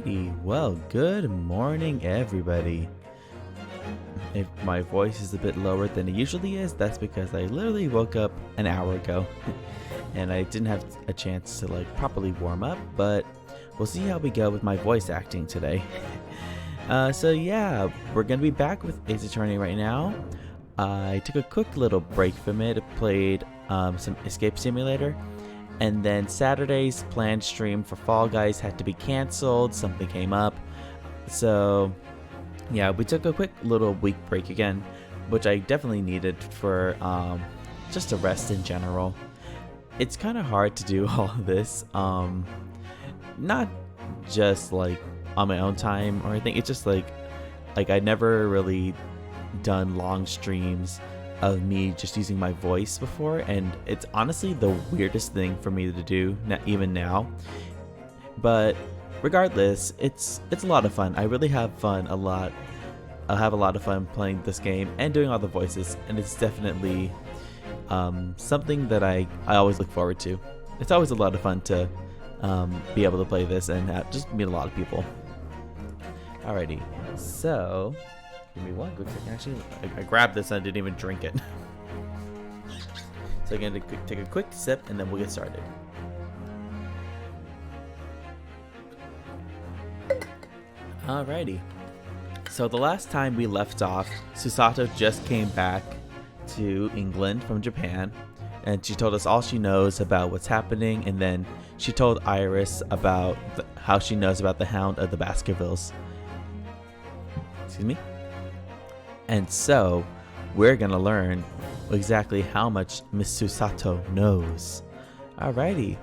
Alrighty, well, good morning, everybody. If my voice is a bit lower than it usually is, that's because I literally woke up an hour ago and I didn't have a chance to properly warm up, but we'll see how we go with my voice acting today. So yeah, we're gonna be back with Ace Attorney right now. I took a quick little break from it, played some Escape Simulator, and then Saturday's planned stream for Fall Guys had to be canceled. Something came up. So, yeah, we took a quick little week break again, which I definitely needed for just a rest in general. It's kind of hard to do all of this, not just on my own time or anything. It's just like I never really done long streams of me just using my voice before, and it's honestly the weirdest thing for me to do even now. But regardless, it's a lot of fun. I really have fun a lot. I'll have a lot of fun playing this game and doing all the voices, and it's definitely something that I always look forward to. It's always a lot of fun to be able to play this and just meet a lot of people. Alrighty, so give me one quick second. Actually, I grabbed this and I didn't even drink it. So I'm going to take a quick sip and then we'll get started. Alrighty. So the last time we left off, Susato just came back to England from Japan, and she told us all she knows about what's happening, and then she told Iris about how she knows about the Hound of the Baskervilles. Excuse me? And so, we're gonna learn exactly how much Miss Susato knows. Alrighty.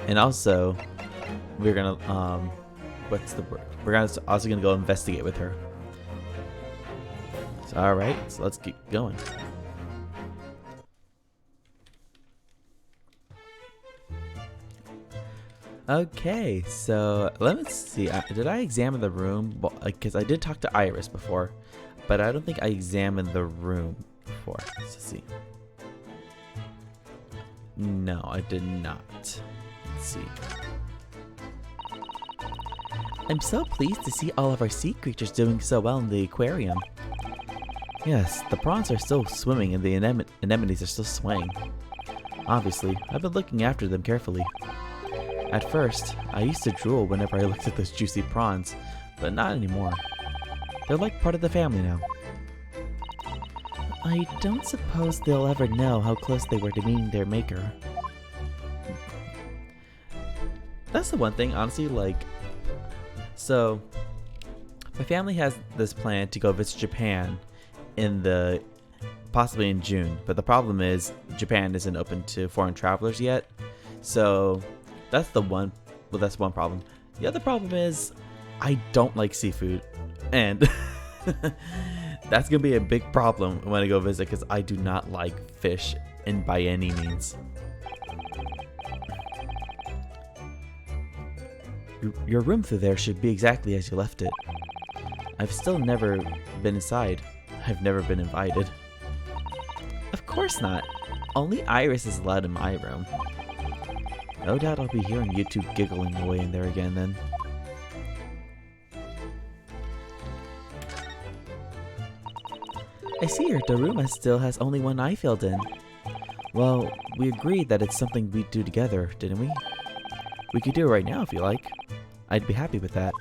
And also, we're gonna, what's the word? We're also gonna go investigate with her. So, alright, so let's keep going. Okay, so let me see. Did I examine the room? Because I did talk to Iris before, but I don't think I examined the room before. Let's see. No, I did not. Let's see. I'm so pleased to see all of our sea creatures doing so well in the aquarium. Yes, the prawns are still swimming and the anemones are still swaying. Obviously, I've been looking after them carefully. At first, I used to drool whenever I looked at those juicy prawns, but not anymore. They're like part of the family now. I don't suppose they'll ever know how close they were to meeting their maker. That's the one thing, honestly, so my family has this plan to go visit Japan possibly in June, but the problem is Japan isn't open to foreign travelers yet. So that's one problem. The other problem is I don't like seafood, and that's gonna be a big problem when I go visit because I do not like fish by any means. Your room through there should be exactly as you left it. I've still never been inside. I've never been invited. Of course not. Only Iris is allowed in my room. No doubt I'll be hearing you two giggling away in there again then. I see your Daruma still has only one eye filled in. Well, we agreed that it's something we'd do together, didn't we? We could do it right now if you like. I'd be happy with that.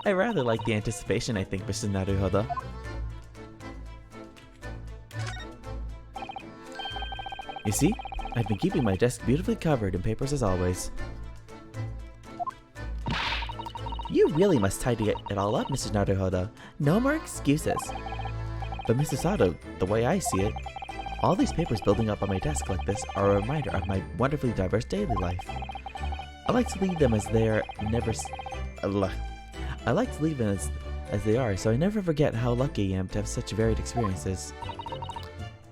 I rather like the anticipation, I think, Mr. Naruhodo. You see? I've been keeping my desk beautifully covered in papers as always. You really must tidy it all up, Mr. Naruhodo. No more excuses. But Mr. Sato, the way I see it, all these papers building up on my desk like this are a reminder of my wonderfully diverse daily life. I like to leave them as they are I like to leave them as they are, so I never forget how lucky I am to have such varied experiences.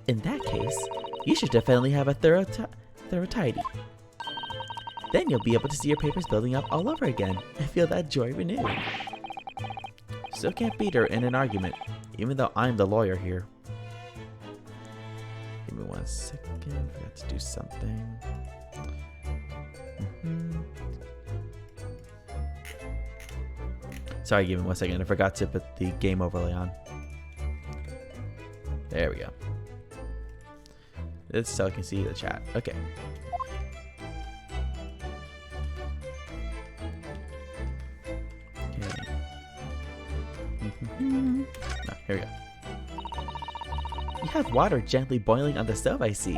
In that case, you should definitely have a thorough tidy. Then you'll be able to see your papers building up all over again and feel that joy renewed. Still can't beat her in an argument, even though I'm the lawyer here. Give me 1 second, I forgot to do something. Sorry, give me 1 second. I forgot to put the game overlay on. There we go. This is so I can see the chat. Okay. Oh, here we go. You have water gently boiling on the stove, I see.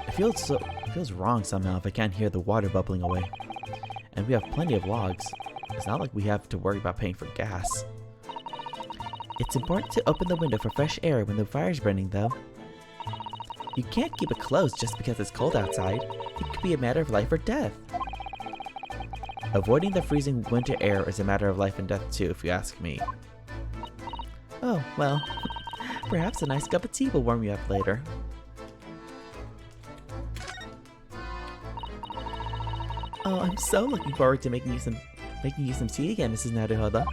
It feels wrong somehow if I can't hear the water bubbling away. And we have plenty of logs. It's not like we have to worry about paying for gas. It's important to open the window for fresh air when the fire's burning, though. You can't keep it closed just because it's cold outside. It could be a matter of life or death. Avoiding the freezing winter air is a matter of life and death too, if you ask me. Oh, well, perhaps a nice cup of tea will warm you up later. Oh, I'm so looking forward to making you some tea again, Mrs. Naruhodo.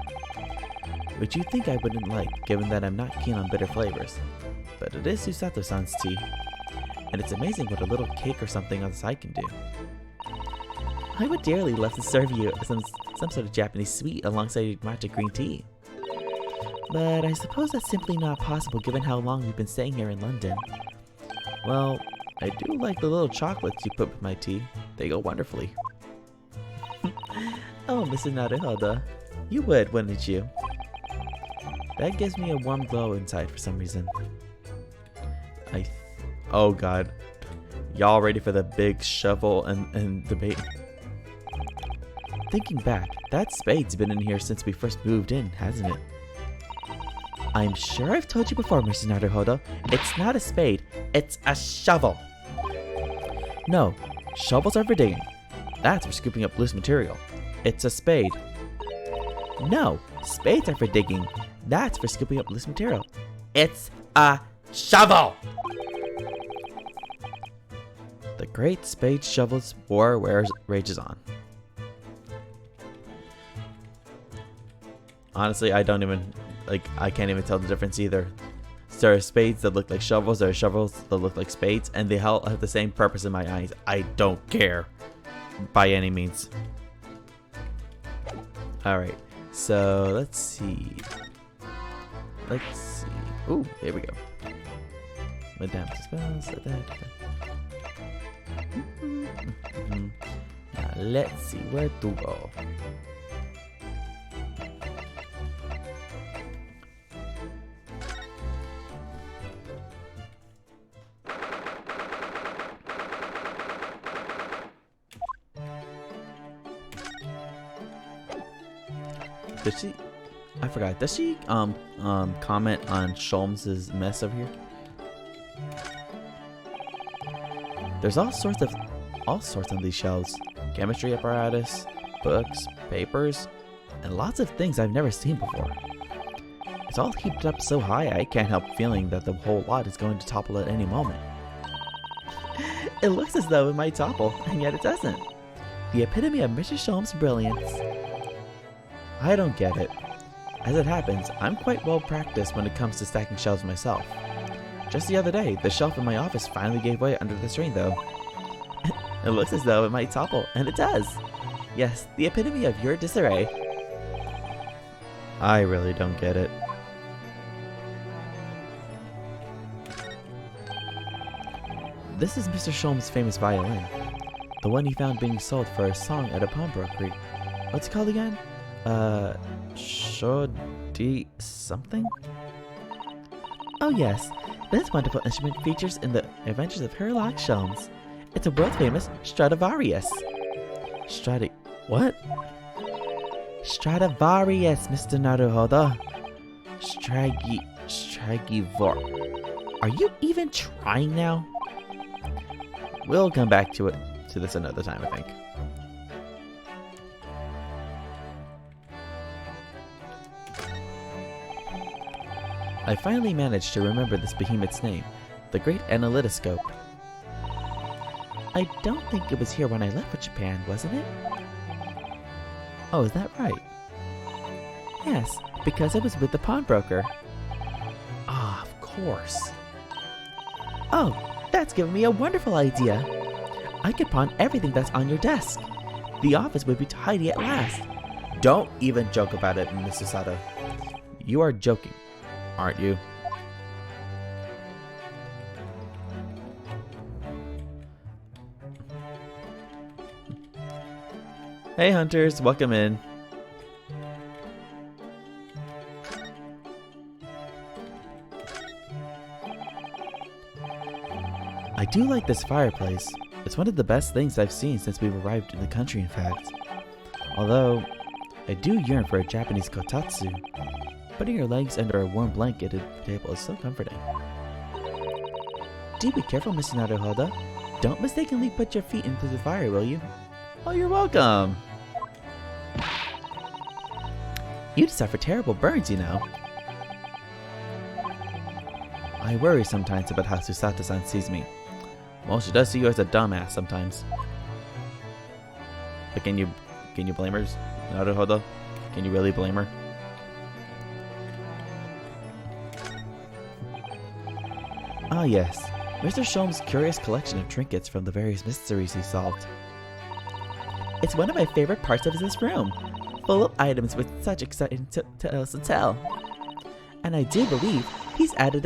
Which you'd think I wouldn't like, given that I'm not keen on bitter flavors. But it is Susato-san's tea, and it's amazing what a little cake or something on the side can do. I would dearly love to serve you some sort of Japanese sweet alongside your matcha green tea. But I suppose that's simply not possible given how long we've been staying here in London. Well, I do like the little chocolates you put with my tea. They go wonderfully. Oh, Mrs. Naruhodo, you would, wouldn't you? That gives me a warm glow inside for some reason. Oh god. Y'all ready for the big shovel and debate? Thinking back, that spade's been in here since we first moved in, hasn't it? I'm sure I've told you before, Mrs. Naruhodo. It's not a spade, it's a shovel. No, shovels are for digging. That's for scooping up loose material. It's a spade. No, spades are for digging. That's for scooping up loose material. It's a shovel! The great spade shovels war rages on. Honestly, I don't even, I can't even tell the difference either. There are spades that look like shovels, there are shovels that look like spades, and they all have the same purpose in my eyes. I don't care. By any means. Alright, so let's see. Ooh, here we go. Madame Spells. Now let's see where to go. Does she? I forgot. Does she comment on Sholmes' mess over here? There's all sorts on these shelves. Chemistry apparatus, books, papers, and lots of things I've never seen before. It's all heaped up so high I can't help feeling that the whole lot is going to topple at any moment. It looks as though it might topple, and yet it doesn't. The epitome of Mr. Sholmes' brilliance. I don't get it. As it happens, I'm quite well practiced when it comes to stacking shelves myself. Just the other day, the shelf in my office finally gave way under the strain though. It looks as though it might topple, and it does. Yes, the epitome of your disarray. I really don't get it. This is Mr. Sholmes' famous violin. The one he found being sold for a song at a pawnbrokery. What's it called again? Shoddy something? Oh yes, this wonderful instrument features in the Adventures of Sherlock Sholmes. It's a world-famous Stradivarius. What? Stradivarius, Mr. Naruhodo. Stragivor. Are you even trying now? We'll come back to this another time, I think. I finally managed to remember this behemoth's name, the Great Analytoscope. I don't think it was here when I left for Japan, wasn't it? Oh, is that right? Yes, because it was with the pawnbroker. Ah, of course. Oh, that's given me a wonderful idea. I could pawn everything that's on your desk. The office would be tidy at last. Don't even joke about it, Miss Susato. You are joking, aren't you? Hey hunters, welcome in. I do like this fireplace. It's one of the best things I've seen since we've arrived in the country, in fact. Although, I do yearn for a Japanese kotatsu. Putting your legs under a warm blanket at the table is so comforting. Do be careful, Mr. Naruhodo. Don't mistakenly put your feet into the fire, will you? Oh, you're welcome! You'd suffer terrible burns, you know. I worry sometimes about how Susato-san sees me. Well, she does see you as a dumbass sometimes. But can you blame her, Naruhodo? Can you really blame her? Ah yes, Mr. Sholm's curious collection of trinkets from the various mysteries he solved. It's one of my favorite parts of this room, full of items with such exciting tales to tell. And I do believe he's added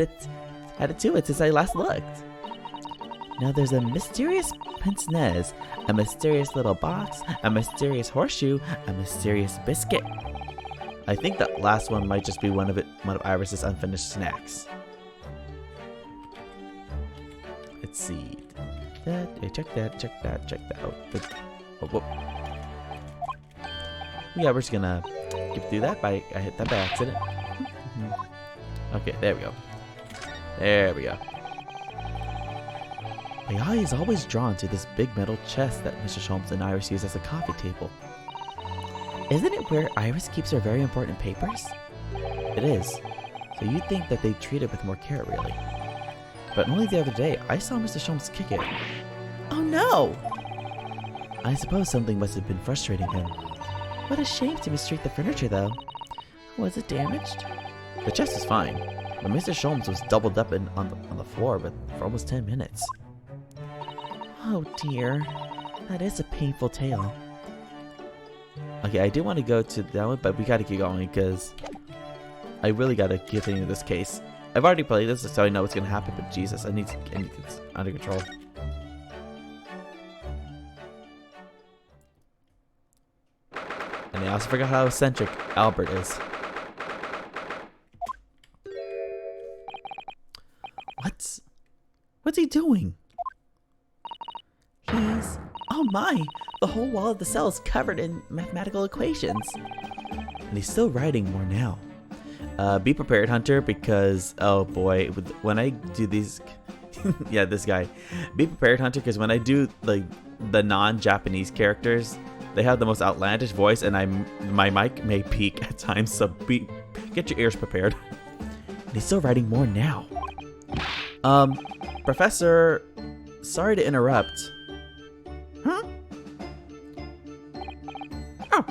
to it since I last looked. Now there's a mysterious pince-nez, a mysterious little box, a mysterious horseshoe, a mysterious biscuit. I think that last one might just be one of Iris's unfinished snacks. Let's see. Check that out. Oh. Yeah, we're just gonna get through that I hit that by accident. Okay, there we go. There we go. My eye is always drawn to this big metal chest that Mr. Sholmes and Iris use as a coffee table. Isn't it where Iris keeps her very important papers? It is. So you'd think that they'd treat it with more care, really. But only the other day, I saw Mr. Sholmes kick it. Oh no! I suppose something must have been frustrating him. What a shame to mistreat the furniture, though. Was it damaged? The chest is fine, but Mr. Sholmes was doubled up on the floor for almost 10 minutes. Oh dear, that is a painful tale. Okay, I do want to go to that one, but we gotta keep going because I really gotta get into this case. I've already played this, so I know what's gonna happen, but Jesus, I need this under control. And I also forgot how eccentric Albert is. What's he doing? Oh my! The whole wall of the cell is covered in mathematical equations. And he's still writing more now. Be prepared, Hunter, because, oh boy, when I do these... yeah, this guy. Be prepared, Hunter, because when I do like the non-Japanese characters, they have the most outlandish voice, and my mic may peak at times, so get your ears prepared. And he's still writing more now. Professor, sorry to interrupt. Huh? Oh,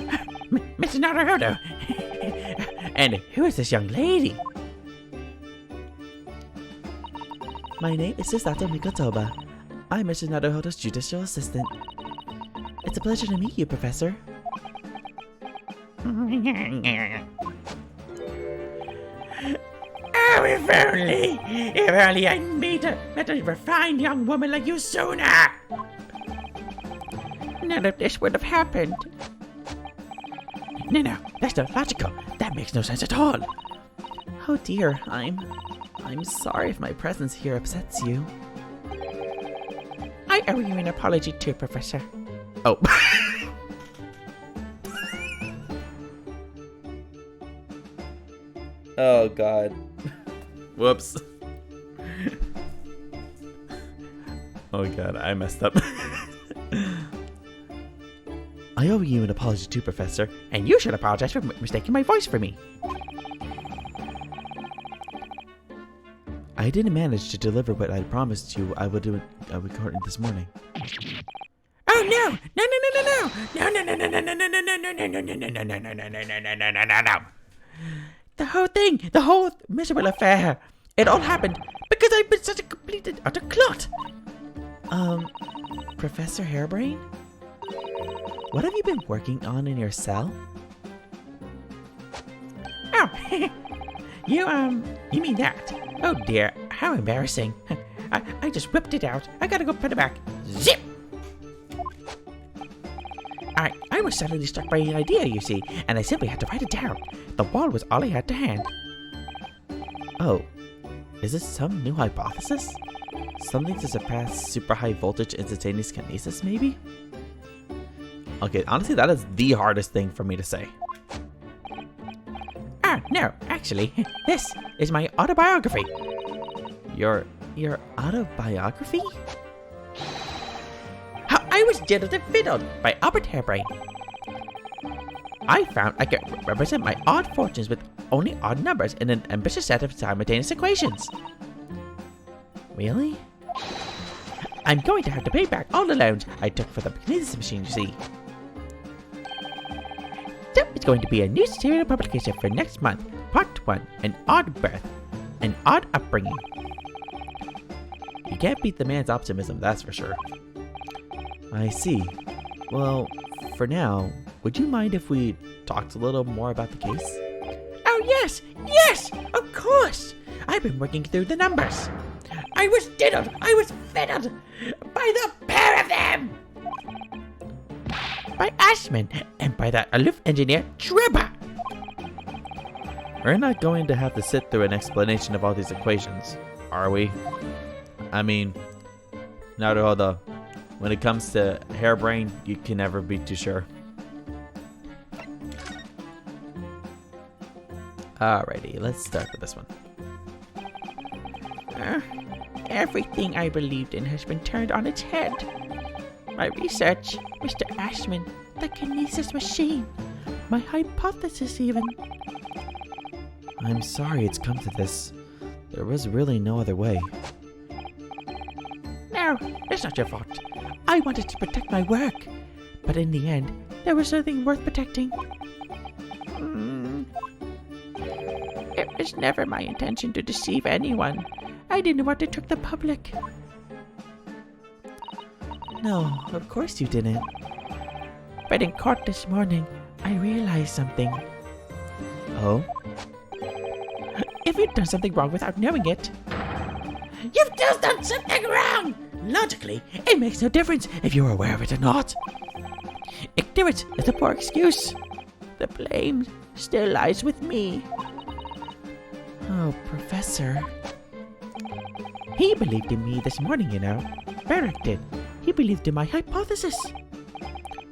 Mr. Naruhodo. And who is this young lady? My name is Susato Mikotoba. I'm Mr. Naruhodo's judicial assistant. It's a pleasure to meet you, Professor. Oh, if only I met a refined young woman like you sooner. None of this would have happened. No, that's not logical. That makes no sense at all. Oh dear, I'm sorry if my presence here upsets you. I owe you an apology too, Professor. Oh. Oh god. Whoops. Oh god, I messed up. I owe you an apology too, Professor. And you should apologize for mistaking my voice for me. I didn't manage to deliver what I promised you I would do this morning. Oh no! No! The whole miserable affair. It all happened because I've been such a complete and utter clot. Professor Hairbrain? What have you been working on in your cell? Oh, you mean that? Oh dear, how embarrassing. I just whipped it out. I gotta go put it back. Zip! I was suddenly struck by an idea, you see, and I simply had to write it down. The wall was all I had to hand. Oh, is this some new hypothesis? Something to surpass super high voltage instantaneous kinesis, maybe? Okay, honestly, that is the hardest thing for me to say. No, actually, this is my autobiography. Your autobiography? How I was diddled and fiddled by Albert Harebrain. I found I could represent my odd fortunes with only odd numbers in an ambitious set of simultaneous equations. Really? I'm going to have to pay back all the loans I took for the kinesis machine, you see. So it's going to be a new serial publication for next month. Part 1, An Odd Birth, An Odd Upbringing. You can't beat the man's optimism, that's for sure. I see. Well, for now, would you mind if we talked a little more about the case? Oh yes, of course. I've been working through the numbers. I was diddled, I was fiddled by the pair of them. By Ashman and by that aloof engineer, Trevor. We're not going to have to sit through an explanation of all these equations, are we? I mean, Naruhodo, when it comes to harebrain, you can never be too sure. Alrighty, let's start with this one. Everything I believed in has been turned on its head. My research, Mr. Ashman, the kinesis machine, my hypothesis even. I'm sorry it's come to this. There was really no other way. No, it's not your fault. I wanted to protect my work, but in the end, there was nothing worth protecting. It was never my intention to deceive anyone. I didn't want to trick the public. No, of course you didn't. But in court this morning, I realized something. Oh? If you've done something wrong without knowing it, you've just done something wrong! Logically, it makes no difference if you're aware of it or not. Ignorance is a poor excuse. The blame still lies with me. Oh, Professor. He believed in me this morning, you know. Barrack did. He believed in my hypothesis.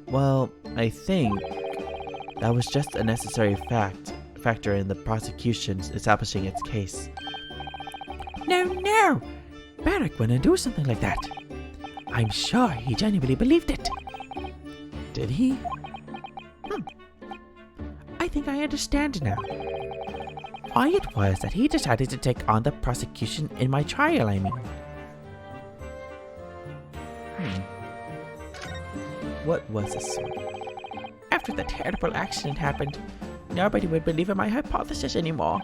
Well, I think that was just a necessary factor in the prosecution establishing its case. No! Barrack wouldn't do something like that. I'm sure he genuinely believed it. Did he? I think I understand now. Why it was that he decided to take on the prosecution in my trial, I mean. What was this? After the terrible accident happened, nobody would believe in my hypothesis anymore.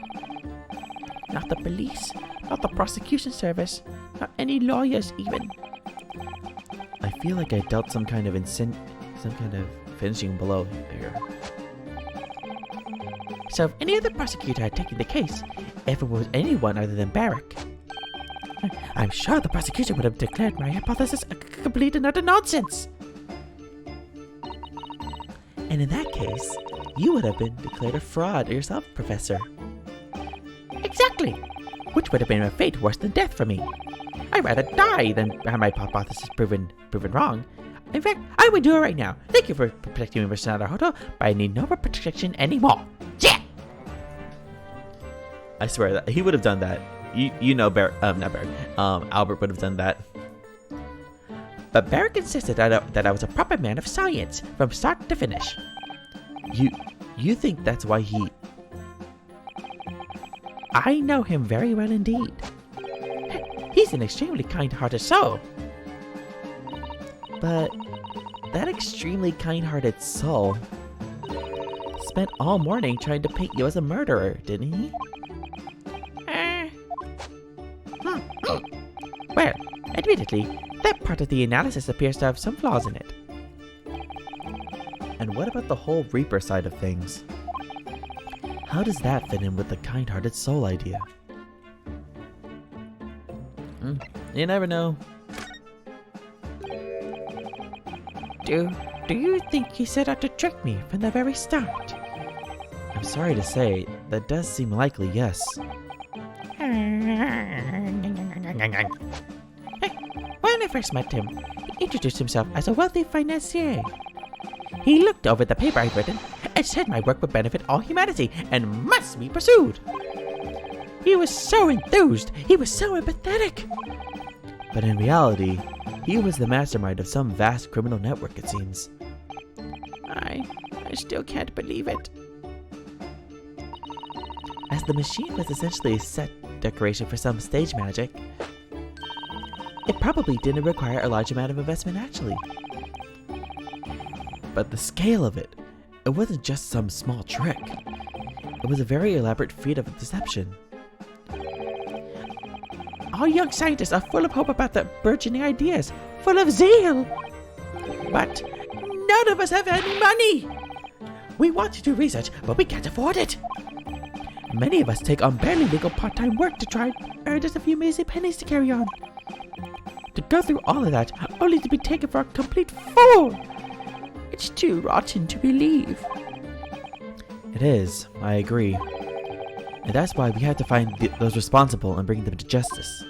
Not the police, not the prosecution service, not any lawyers even. I feel like I dealt some kind of finishing blow here. So if any other prosecutor had taken the case, if it was anyone other than Barrack, I'm sure the prosecution would have declared my hypothesis a complete and utter nonsense. And in that case, you would have been declared a fraud yourself, Professor. Exactly! Which would have been a fate worse than death for me. I'd rather die than have my hypothesis proven wrong. In fact, I would do it right now. Thank you for protecting me, Mr. Naruhodo, but I need no more protection anymore. Yeah! I swear that he would have done that. You know, Albert would have done that. But Barrack insisted that I was a proper man of science from start to finish. You think that's why he... I know him very well indeed. He's an extremely kind-hearted soul. But that extremely kind-hearted soul spent all morning trying to paint you as a murderer, didn't he? Well, admittedly, that part of the analysis appears to have some flaws in it. And what about the whole Reaper side of things? How does that fit in with the kind-hearted soul idea? You never know. Do you think he set out to trick me from the very start? I'm sorry to say, that does seem likely, yes. When I first met him, he introduced himself as a wealthy financier. He looked over the paper I'd written and said my work would benefit all humanity and must be pursued. He was so enthused. He was so empathetic. But in reality, he was the mastermind of some vast criminal network, it seems. I still can't believe it. As the machine was essentially a set decoration for some stage magic, it probably didn't require a large amount of investment actually. But the scale of it wasn't just some small trick. It was a very elaborate feat of deception. All young scientists are full of hope about their burgeoning ideas, full of zeal. But none of us have any money. We want to do research, but we can't afford it. Many of us take on barely legal part-time work to try and earn just a few measly pennies to carry on. To go through all of that, only to be taken for a complete fool. It's too rotten to believe. It is, I agree. And that's why we have to find those responsible and bring them to justice.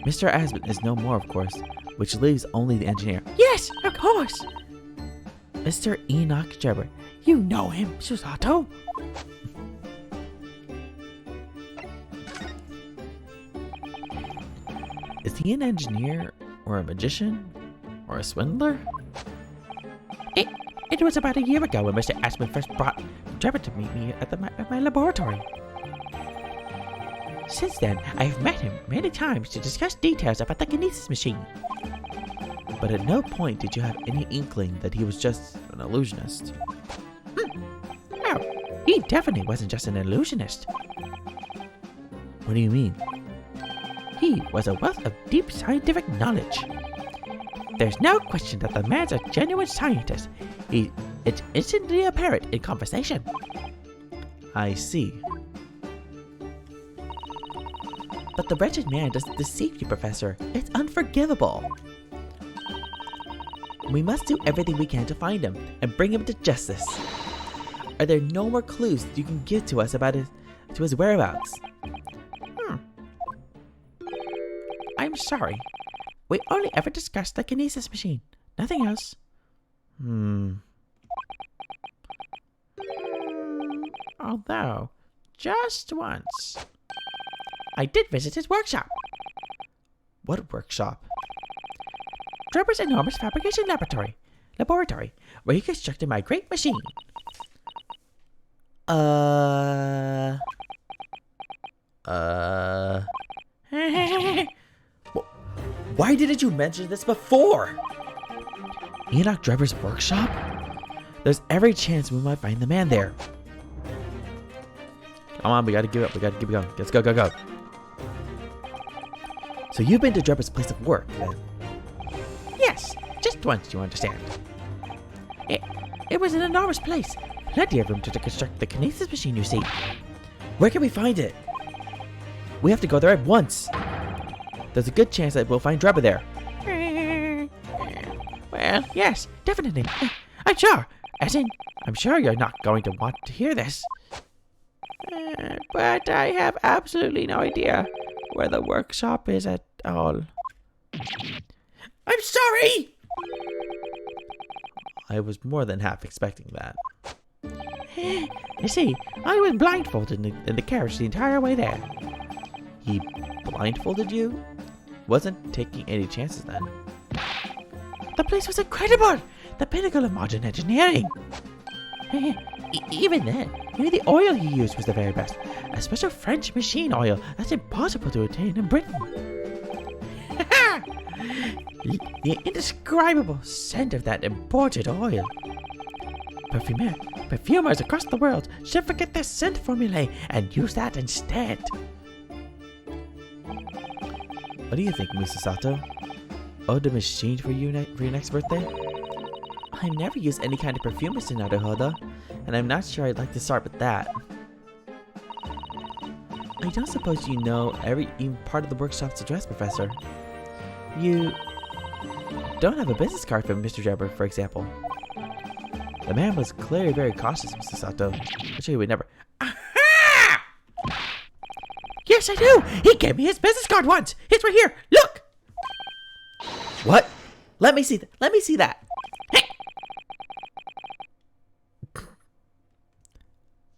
Mr. Aspen is no more, of course, which leaves only the engineer. Yes, of course. Mr. Enoch Drebber. You know him, Susato. Is he an engineer, or a magician, or a swindler? It was about a year ago when Mr. Aspen first brought Drebber to meet me at my laboratory. Since then, I have met him many times to discuss details about the kinesis machine. But at no point did you have any inkling that he was just an illusionist. No, he definitely wasn't just an illusionist. What do you mean? He was a wealth of deep scientific knowledge. There's no question that the man's a genuine scientist. It's instantly apparent in conversation. I see. But the wretched man doesn't deceive you, Professor. It's unforgivable. We must do everything we can to find him and bring him to justice. Are there no more clues that you can give to us about his whereabouts? I'm sorry. We only ever discussed the kinesis machine. Nothing else. Although, just once, I did visit his workshop. What workshop? Drebber's enormous fabrication laboratory, where he constructed my great machine. Why didn't you mention this before? Enoch Drebber's workshop? There's every chance we might find the man there. Come on, we gotta give up. We gotta keep going. Let's go, go, go. So you've been to Drebber's place of work, then? Yes, just once, you understand. It was an enormous place. Plenty of room to construct the kinesis machine, you see. Where can we find it? We have to go there at once. There's a good chance that we'll find Drebber there. Well, yes, definitely. I'm sure. As in, I'm sure you're not going to want to hear this. But I have absolutely no idea where the workshop is at all. I'm sorry! I was more than half expecting that. You see, I was blindfolded in the carriage the entire way there. He blindfolded you? Wasn't taking any chances then. The place was incredible! The pinnacle of modern engineering! Even then, the oil he used was the very best. A special French machine oil that's impossible to attain in Britain. The indescribable scent of that imported oil. Perfumers across the world should forget their scent formulae and use that instead. What do you think, Susato? Oh, the machine for your next birthday? I've never used any kind of perfume, Mr. Naruhodo, and I'm not sure I'd like to start with that. I don't suppose you know every even part of the workshop's address, Professor. You don't have a business card for Mr. Drebber, for example. The man was clearly very cautious, Mr. Sato. I'm sure he would never. Aha! Yes, I do. He gave me his business card once. It's right here. Look. What? Let me see that. Let me see that. Hey.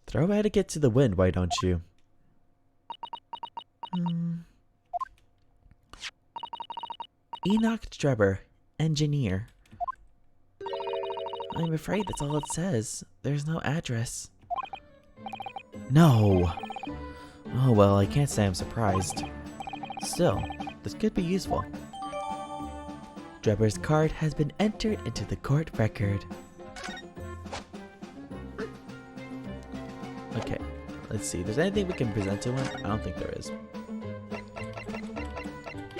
Throw etiquette to the wind, why don't you? Enoch Drebber, engineer. I'm afraid that's all it says. There's no address. No. Oh well, I can't say I'm surprised. Still, this could be useful. Drebber's card has been entered into the court record. Okay, let's see. There's anything we can present to him? I don't think there is.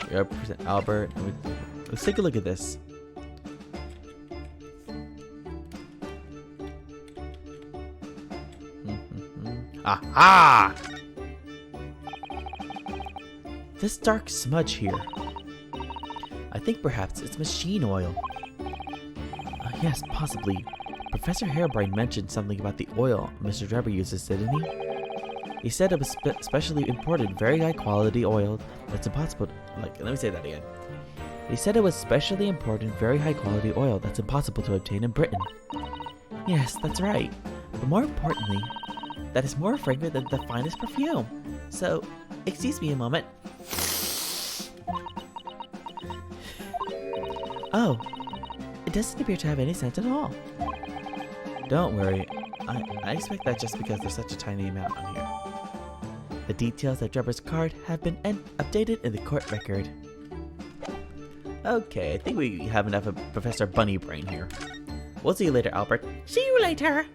We gotta present Albert. Let's take a look at this. Aha! This dark smudge here. I think perhaps it's machine oil. Yes, possibly. Professor Harebrine mentioned something about the oil Mr. Drebber uses, didn't he? He said it was specially imported, very high quality oil that's impossible. Let me say that again. He said it was specially imported, very high quality oil that's impossible to obtain in Britain. Yes, that's right. But more importantly, that is more fragrant than the finest perfume. So, excuse me a moment. Oh, it doesn't appear to have any scent at all. Don't worry, I expect that just because there's such a tiny amount on here. The details of Drebber's card have been updated in the court record. Okay, I think we have enough of Professor Bunny Brain here. We'll see you later, Albert. See you later.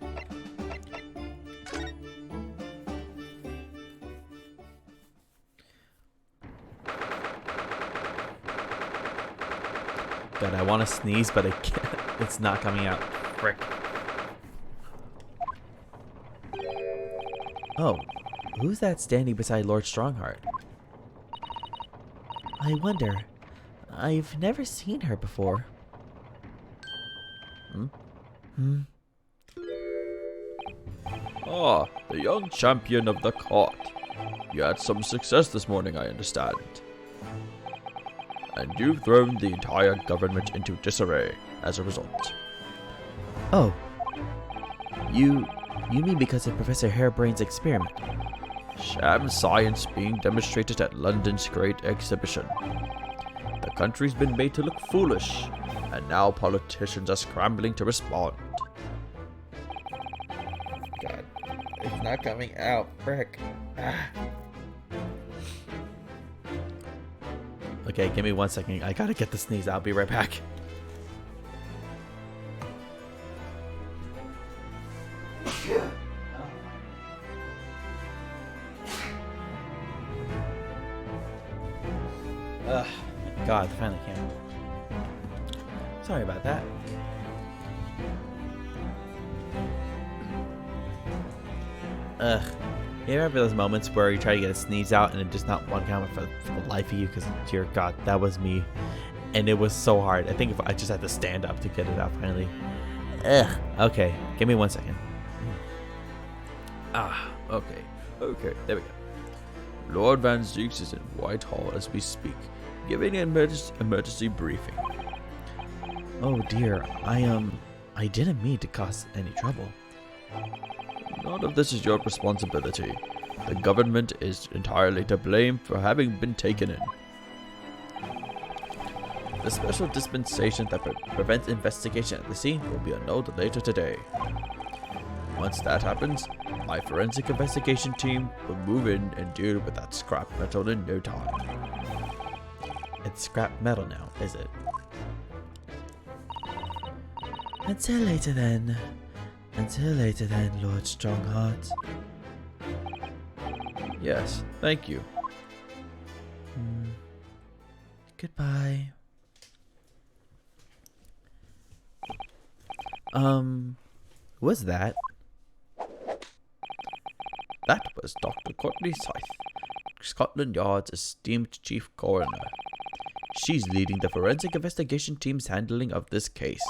God, I want to sneeze, but I can't. It's not coming out. Frick. Oh, who's that standing beside Lord Strongheart? I wonder. I've never seen her before. Ah, the young champion of the court. You had some success this morning, I understand. And you've thrown the entire government into disarray as a result. Oh. You mean because of Professor Harebrain's experiment? Sham science being demonstrated at London's great exhibition. The country's been made to look foolish, and now politicians are scrambling to respond. God, it's not coming out. Frick. Okay, give me 1 second. I gotta get the sneeze. I'll be right back. God, finally came. Sorry about that. You remember those moments where you try to get a sneeze out and it just not one come for the life of you? Because, dear God, that was me. And it was so hard. I think if I just had to stand up to get it out finally. Okay, give me 1 second. Okay, there we go. Lord Van Zeeks is in Whitehall as we speak, giving an emergency briefing. Oh dear, I didn't mean to cause any trouble. None of this is your responsibility. The government is entirely to blame for having been taken in. The special dispensation that prevents investigation at the scene will be annulled later today. Once that happens, my forensic investigation team will move in and deal with that scrap metal in no time. It's scrap metal now, is it? Until later then. Until later then, Lord Strongheart. Yes, thank you. Goodbye. Who was that? That was Dr. Courtney Scythe, Scotland Yard's esteemed chief coroner. She's leading the forensic investigation team's handling of this case.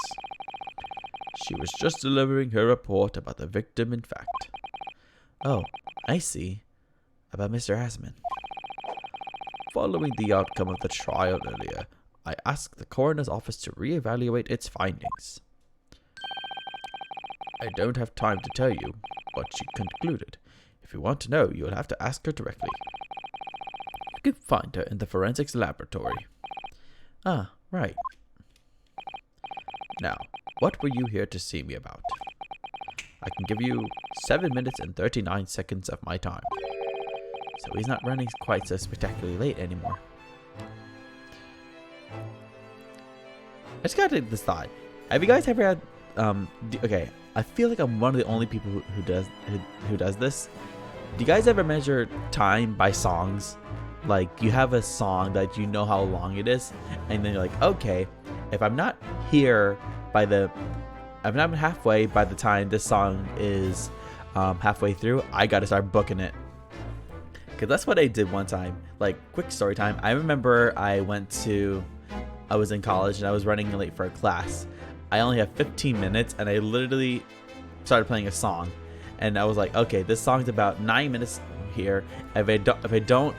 She was just delivering her report about the victim, in fact. Oh, I see. About Mr. Asman. Following the outcome of the trial earlier, I asked the coroner's office to reevaluate its findings. I don't have time to tell you what she concluded. If you want to know, you'll have to ask her directly. You can find her in the forensics laboratory. Ah, right. Now, what were you here to see me about? I can give you 7 minutes and 39 seconds of my time. So he's not running quite so spectacularly late anymore. I just gotta decide. Have you guys ever had okay, I feel like I'm one of the only people who does this. Do you guys ever measure time by songs? Like, you have a song that you know how long it is, and then you're like, okay, if I'm not here by I'm not halfway by the time this song is halfway through, I gotta start booking it. Cause that's what I did one time. Like, quick story time. I remember I was in college and I was running late for a class. I only have 15 minutes and I literally started playing a song, and I was like, okay, this song's about 9 minutes here. If I don't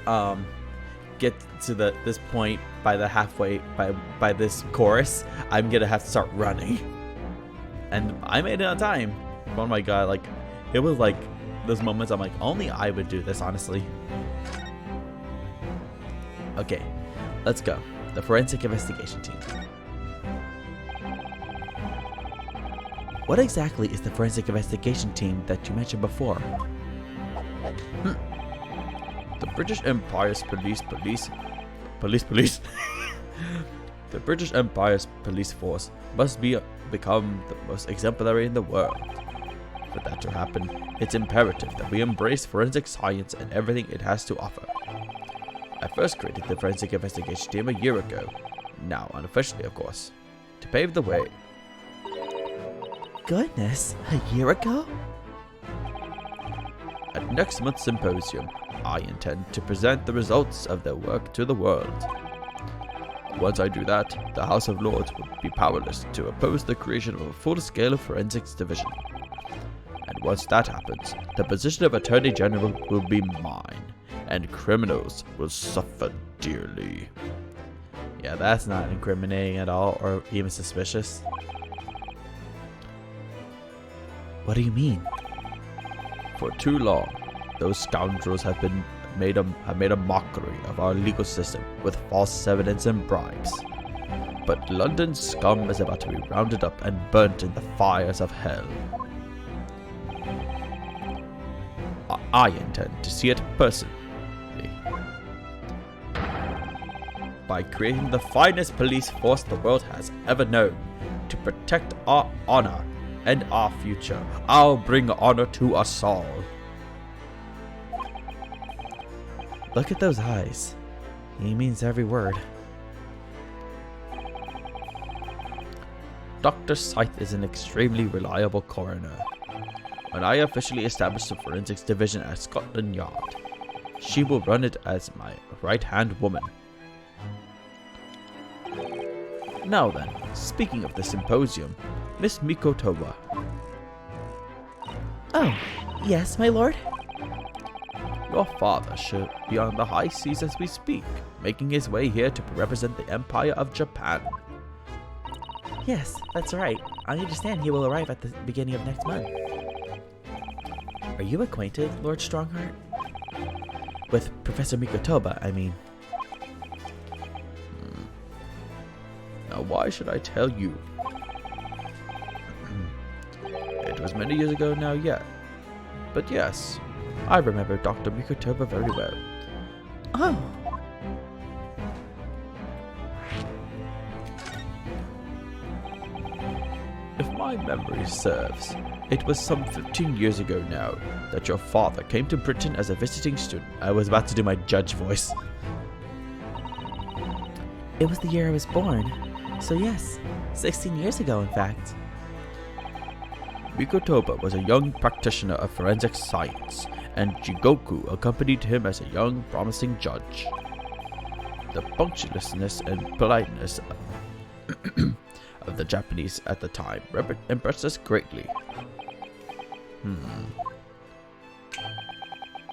get to this point by the halfway by this chorus, I'm gonna have to start running. And I made it on time. Oh my god, like, it was like those moments I'm like, only I would do this, honestly. Okay, let's go. The forensic investigation team. What exactly is the forensic investigation team that you mentioned before? The British Empire's police. The British Empire's police force must become the most exemplary in the world. For that to happen, it's imperative that we embrace forensic science and everything it has to offer. I first created the forensic investigation team a year ago, now unofficially of course, to pave the way. Goodness, a year ago? At next month's symposium, I intend to present the results of their work to the world. Once I do that, the House of Lords will be powerless to oppose the creation of a full-scale forensics division. And once that happens, the position of Attorney General will be mine, and criminals will suffer dearly. Yeah, that's not incriminating at all, or even suspicious. What do you mean? For too long, those scoundrels have made a mockery of our legal system with false evidence and bribes. But London's scum is about to be rounded up and burnt in the fires of hell. I intend to see it personally. By creating the finest police force the world has ever known, to protect our honor and our future, I'll bring honor to us all. Look at those eyes. He means every word. Dr. Scythe is an extremely reliable coroner. When I officially establish the forensics division at Scotland Yard, she will run it as my right-hand woman. Now then, speaking of the symposium, Miss Mikotoba. Oh, yes, my lord? Your father should be on the high seas as we speak, making his way here to represent the Empire of Japan. Yes, that's right. I understand he will arrive at the beginning of next month. Are you acquainted, Lord Strongheart? With Professor Mikotoba, I mean. Now why should I tell you? It was many years ago now yet. But yes, I remember Dr. Mikotoba very well. Oh. If my memory serves, it was some 15 years ago now that your father came to Britain as a visiting student. I was about to do my judge voice. It was the year I was born. So yes, 16 years ago in fact. Mikotoba was a young practitioner of forensic science, and Jigoku accompanied him as a young, promising judge. The punctiliousness and politeness of the Japanese at the time impressed us greatly.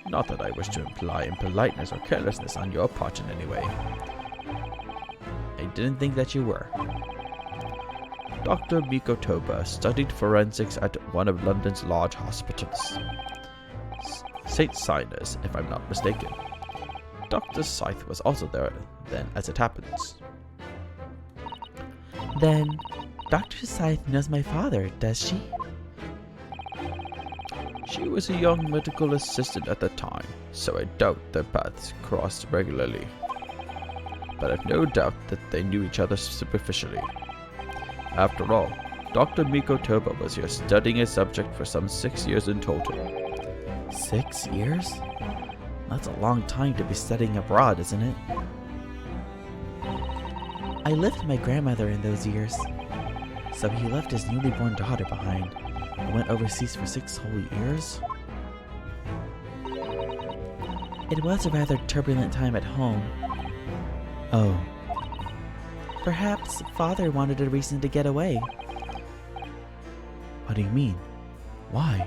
Not that I wish to imply impoliteness or carelessness on your part in any way. I didn't think that you were. Dr. Mikotoba studied forensics at one of London's large hospitals. St. Sinas, if I'm not mistaken. Dr. Scythe was also there then, as it happens. Then, Dr. Scythe knows my father, does she? She was a young medical assistant at the time, so I doubt their paths crossed regularly. But I've no doubt that they knew each other superficially. After all, Dr. Mikotoba was here studying a subject for some 6 years in total. 6 years? That's a long time to be studying abroad, isn't it? I lived with my grandmother in those years. So he left his newly born daughter behind and went overseas for 6 whole years? It was a rather turbulent time at home. Oh. Perhaps father wanted a reason to get away. What do you mean? Why?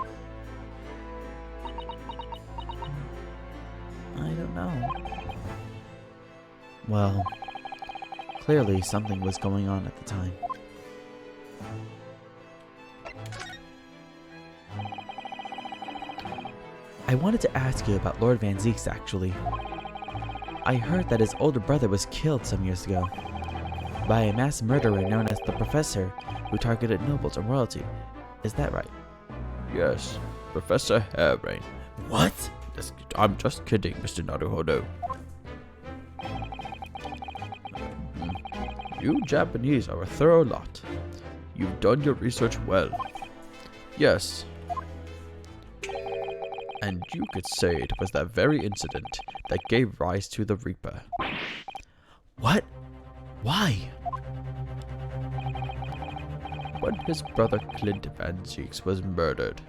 I don't know. Well, clearly something was going on at the time. I wanted to ask you about Lord Van Zeeks, actually. I heard that his older brother was killed some years ago by a mass murderer known as the Professor, who targeted nobles and royalty. Is that right? Yes, Professor Hairbrain. What? I'm just kidding, Mr. Naruhodo. You Japanese are a thorough lot. You've done your research well. Yes. And you could say it was that very incident that gave rise to the Reaper. What? Why? When his brother Clint Van Zeeks was murdered.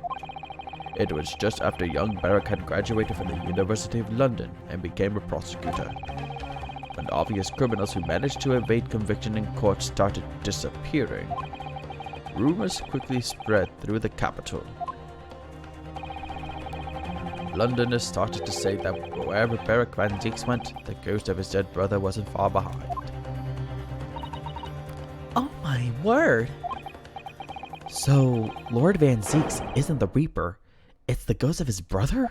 It was just after young Barrack had graduated from the University of London and became a prosecutor. When obvious criminals who managed to evade conviction in court started disappearing, rumors quickly spread through the capital. Londoners started to say that wherever Barrack Van Zeeks went, the ghost of his dead brother wasn't far behind. Oh my word! So, Lord Van Zeeks isn't the Reaper, it's the ghost of his brother?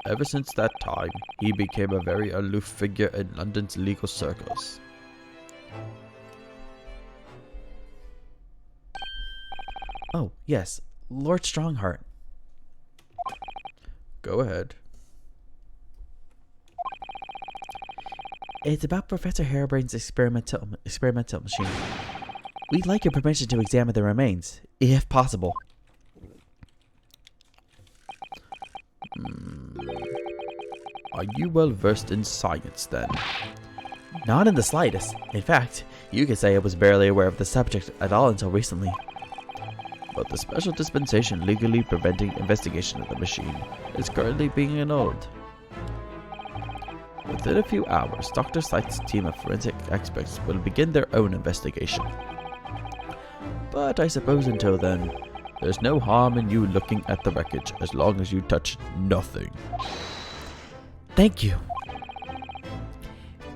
Ever since that time, he became a very aloof figure in London's legal circles. Oh, yes, Lord Strongheart. Go ahead. It's about Professor Harebrain's experimental machine. We'd like your permission to examine the remains, if possible. Are you well versed in science then? Not in the slightest. In fact, you could say I was barely aware of the subject at all until recently. But the special dispensation legally preventing investigation of the machine is currently being annulled. Within a few hours, Dr. Scythe's team of forensic experts will begin their own investigation. But I suppose until then, there's no harm in you looking at the wreckage as long as you touch nothing. Thank you.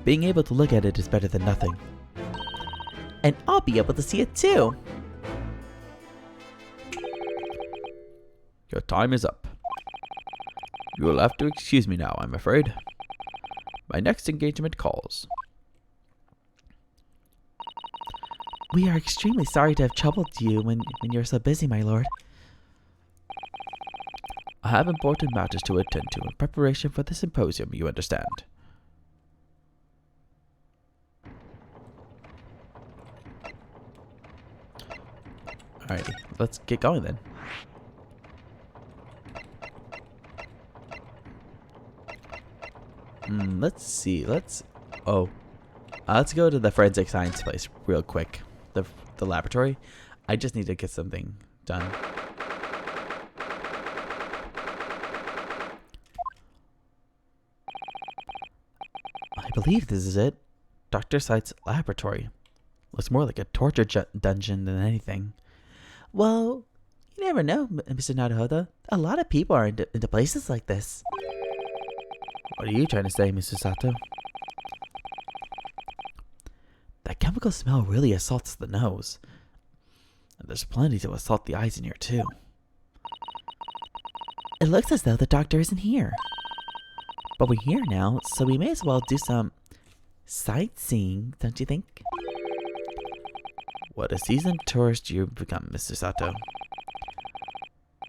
Being able to look at it is better than nothing. And I'll be able to see it too. Your time is up. You will have to excuse me now, I'm afraid. My next engagement calls. We are extremely sorry to have troubled you when you're so busy, my lord. I have important matters to attend to in preparation for the symposium, you understand. Alrighty, let's get going then. Let's see. Let's go to the forensic science place real quick. the laboratory. I just need to get something done. I believe this is it. Dr. Sight's laboratory. Looks more like a torture dungeon than anything. Well, you never know, Mr. Naruhodo. A lot of people are into places like this. What are you trying to say, Mr. Susato? That chemical smell really assaults the nose. And there's plenty to assault the eyes in here, too. It looks as though the doctor isn't here. But we're here now, so we may as well do some sightseeing, don't you think? What a seasoned tourist you've become, Mr. Sato.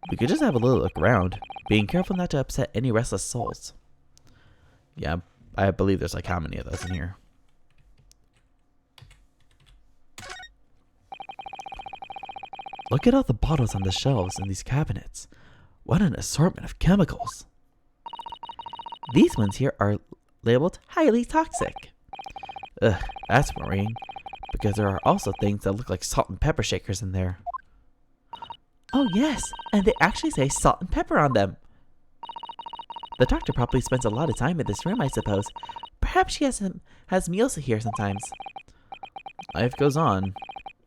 We could just have a little look around, being careful not to upset any restless souls. Yeah, I believe there's like how many of those in here? Look at all the bottles on the shelves in these cabinets. What an assortment of chemicals. These ones here are labeled highly toxic. Ugh, that's worrying. Because there are also things that look like salt and pepper shakers in there. Oh yes, and they actually say salt and pepper on them. The doctor probably spends a lot of time in this room, I suppose. Perhaps she has meals here sometimes. Life goes on,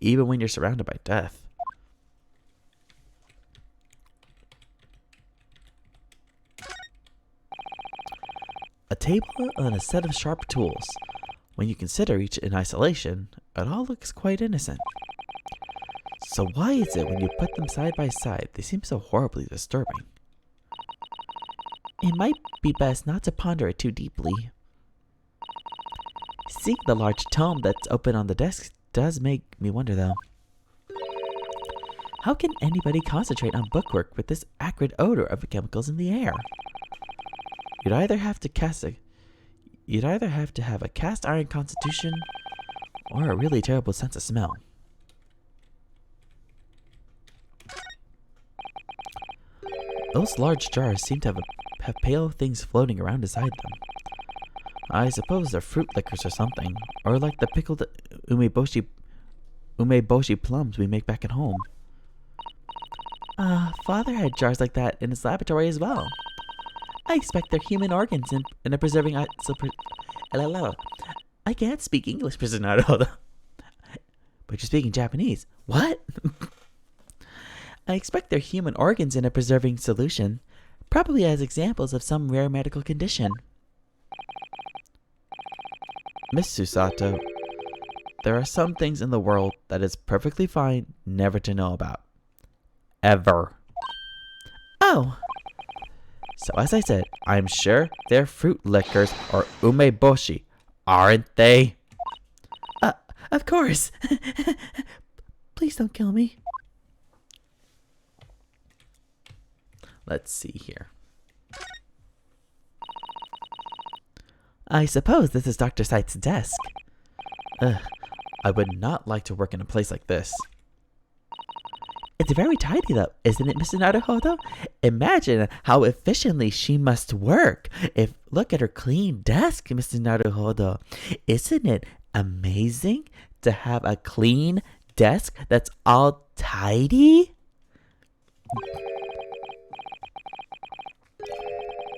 even when you're surrounded by death. A table and a set of sharp tools. When you consider each in isolation, it all looks quite innocent. So why is it when you put them side by side, they seem so horribly disturbing? It might be best not to ponder it too deeply. Seeing the large tome that's open on the desk does make me wonder, though. How can anybody concentrate on bookwork with this acrid odor of chemicals in the air? You'd either have to have a cast iron constitution or a really terrible sense of smell. Those large jars seem to have pale things floating around inside them. I suppose they're fruit liquors or something, or like the pickled umeboshi plums we make back at home. Father had jars like that in his laboratory as well. I expect they're human organs in a preserving. I can't speak English, Mr. Naruto. But you're speaking Japanese. What? I expect they're human organs in a preserving solution, probably as examples of some rare medical condition. Miss Susato, there are some things in the world that it's perfectly fine never to know about. Ever. Oh. So as I said, I'm sure they're fruit liquors or umeboshi, aren't they? Of course. Please don't kill me. Let's see here. I suppose this is Dr. Sight's desk. Ugh, I would not like to work in a place like this. It's very tidy though, isn't it, Mr. Naruhodo? Imagine how efficiently she must work. Look at her clean desk, Mr. Naruhodo. Isn't it amazing to have a clean desk that's all tidy?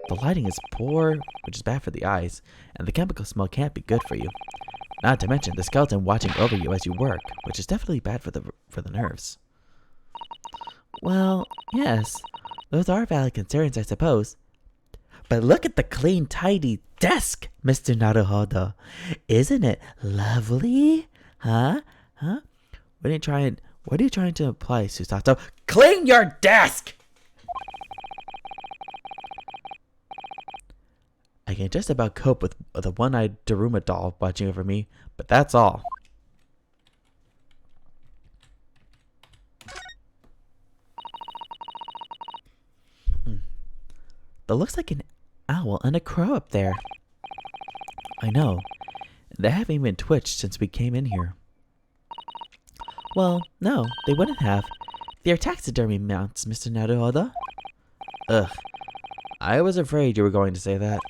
The lighting is poor, which is bad for the eyes, and the chemical smell can't be good for you. Not to mention the skeleton watching over you as you work, which is definitely bad for the nerves. Well, yes, those are valid concerns, I suppose. But look at the clean, tidy desk, Mr. Naruhodo. Isn't it lovely? Huh? What are you trying to imply, Susato? Clean your desk! I can just about cope with the one-eyed Daruma doll watching over me, but that's all. There looks like an owl and a crow up there. I know. They haven't even twitched since we came in here. Well, no, they wouldn't have. They're taxidermy mounts, Mr. Naruhodo. Ugh. I was afraid you were going to say that.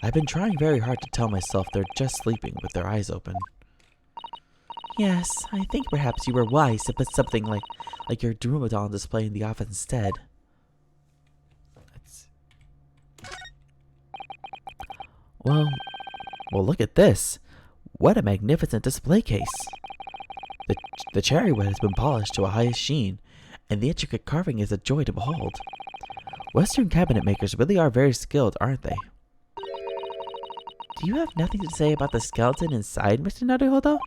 I've been trying very hard to tell myself they're just sleeping with their eyes open. Yes, I think perhaps you were wise to put something like your Dromedon on display in the office instead. Let's... Well, look at this. What a magnificent display case. The cherry wood has been polished to a highest sheen, and the intricate carving is a joy to behold. Western cabinet makers really are very skilled, aren't they? Do you have nothing to say about the skeleton inside, Mr. Naruhodo?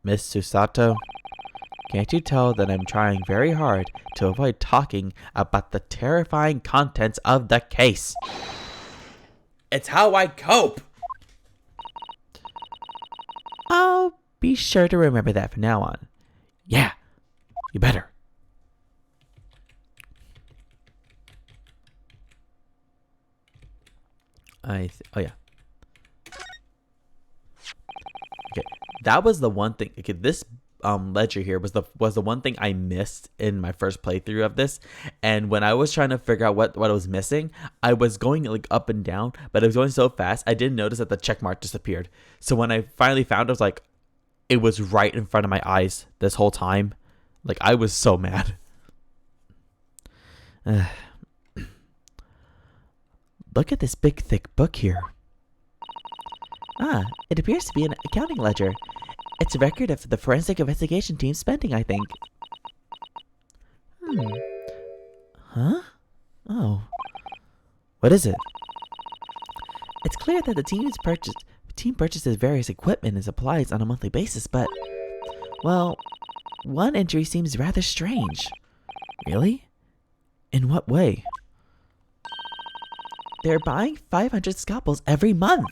Miss Susato, can't you tell that I'm trying very hard to avoid talking about the terrifying contents of the case? It's how I cope! I'll be sure to remember that from now on. Yeah, you better. Oh yeah. Okay, that was the one thing. Okay, this ledger here was the one thing I missed in my first playthrough of this. And when I was trying to figure out what I was missing, I was going like up and down, but I was going so fast I didn't notice that the check mark disappeared. So when I finally found it, I was like, it was right in front of my eyes this whole time. Like, I was so mad. Look at this big thick book here. Ah, it appears to be an accounting ledger. It's a record of the forensic investigation team's spending, I think. Huh? Oh. What is it? It's clear that the team purchases various equipment and supplies on a monthly basis, but, well, one entry seems rather strange. Really? In what way? They're buying 500 scalpels every month.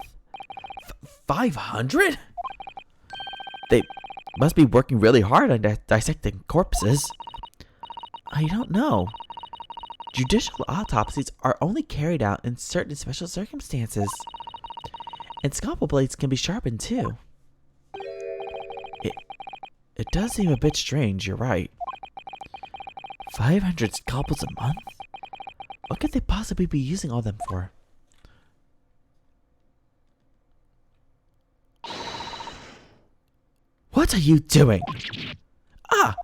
500? They must be working really hard on dissecting corpses. I don't know. Judicial autopsies are only carried out in certain special circumstances. And scalpel blades can be sharpened too. It does seem a bit strange, you're right. 500 scalpels a month? What could they possibly be using all them for? What are you doing? Ah!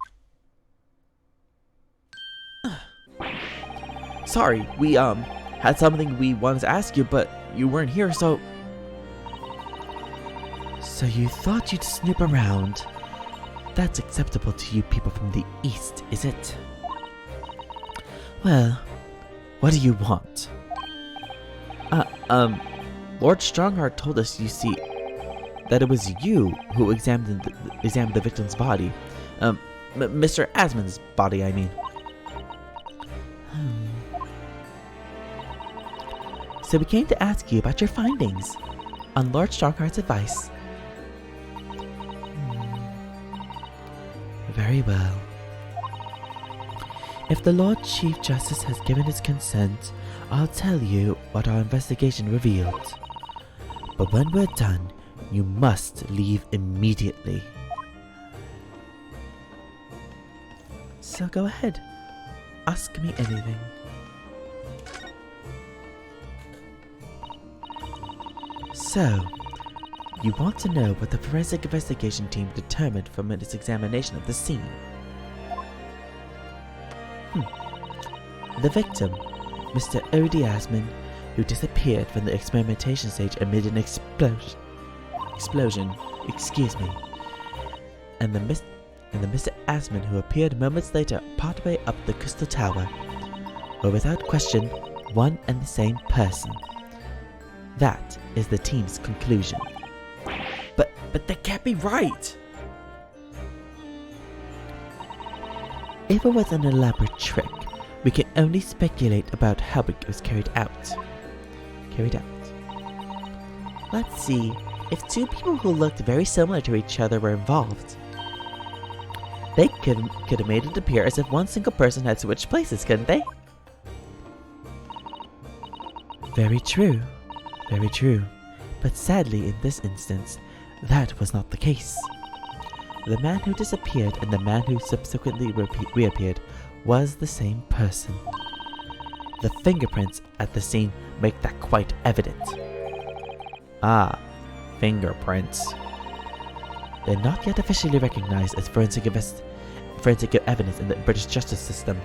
Sorry, we had something we wanted to ask you, but you weren't here, so... So you thought you'd snoop around. That's acceptable to you people from the East, is it? Well, what do you want? Lord Strongheart told us, you see, that it was you who examined the victim's body. Mr. Asmon's body, I mean. So we came to ask you about your findings, on Lord Strongheart's advice. Very well. If the Lord Chief Justice has given his consent, I'll tell you what our investigation revealed. But when we're done, you must leave immediately. So go ahead. Ask me anything. So, you want to know what the forensic investigation team determined from its examination of the scene? The victim, Mr. Odie Asman, who disappeared from the experimentation stage amid an explosion, excuse me, and the Mr. Asman who appeared moments later partway up the crystal tower, were without question one and the same person. That is the team's conclusion. But that can't be right! If it was an elaborate trick, we can only speculate about how it was carried out. Let's see. If two people who looked very similar to each other were involved, they could have made it appear as if one single person had switched places, couldn't they? Very true. Very true. But sadly, in this instance, that was not the case. The man who disappeared and the man who subsequently reappeared was the same person. The fingerprints at the scene make that quite evident. Ah, fingerprints. They're not yet officially recognized as forensic evidence in the British justice system.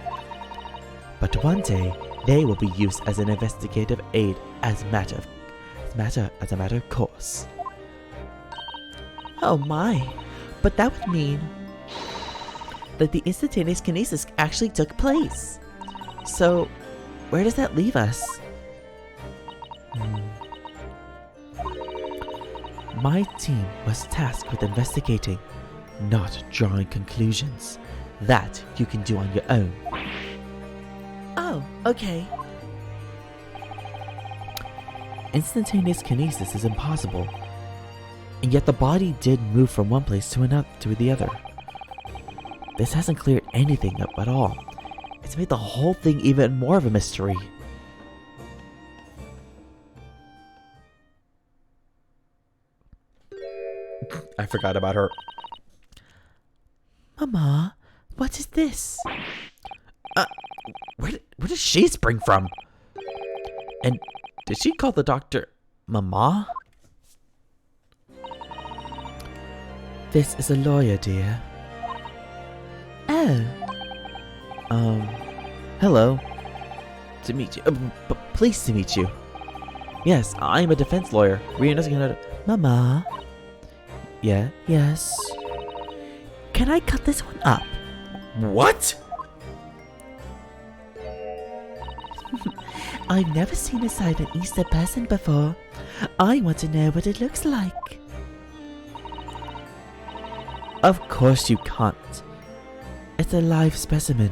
But one day, they will be used as an investigative aid as a matter of course. Oh my. But that would mean that the instantaneous kinesis actually took place. So, where does that leave us? My team was tasked with investigating, not drawing conclusions. That you can do on your own. Oh, okay. Instantaneous kinesis is impossible, and yet the body did move from one place to the other. This hasn't cleared anything up at all. It's made the whole thing even more of a mystery. I forgot about her. Mama, what is this? Where does she spring from? And did she call the doctor Mama? This is a lawyer, dear. Oh. Hello. To meet you. Pleased to meet you. Yes, I'm a defense lawyer. Mama. Yeah? Yes. Can I cut this one up? What? I've never seen a silent Easter person before. I want to know what it looks like. Of course you can't. It's a live specimen,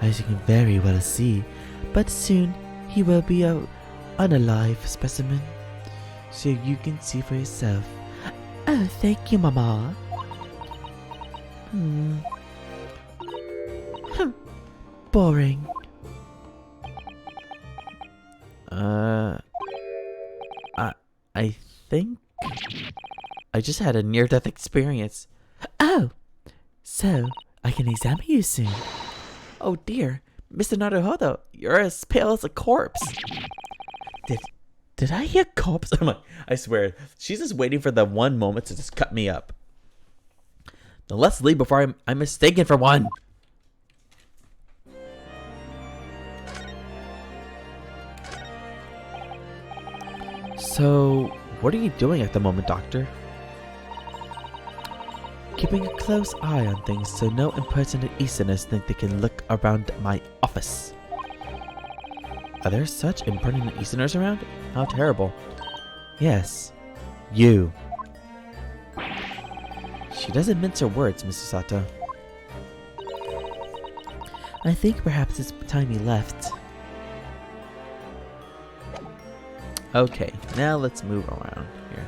as you can very well see, but soon he will be a unalive specimen, so you can see for yourself. Oh, thank you, Mama. Boring. I think I just had a near-death experience. Oh, so I can examine you soon. Oh dear, Mr. Naruhodo, you're as pale as a corpse. Did I hear corpse? I swear, she's just waiting for the one moment to just cut me up. Now let's leave before I'm mistaken for one. So, what are you doing at the moment, Doctor? Keeping a close eye on things so no impertinent Easterners think they can look around my office. Are there such impertinent Easterners around? How terrible. Yes, you. She doesn't mince her words, Mr. Sato. I think perhaps it's time you left. Okay, now let's move around here.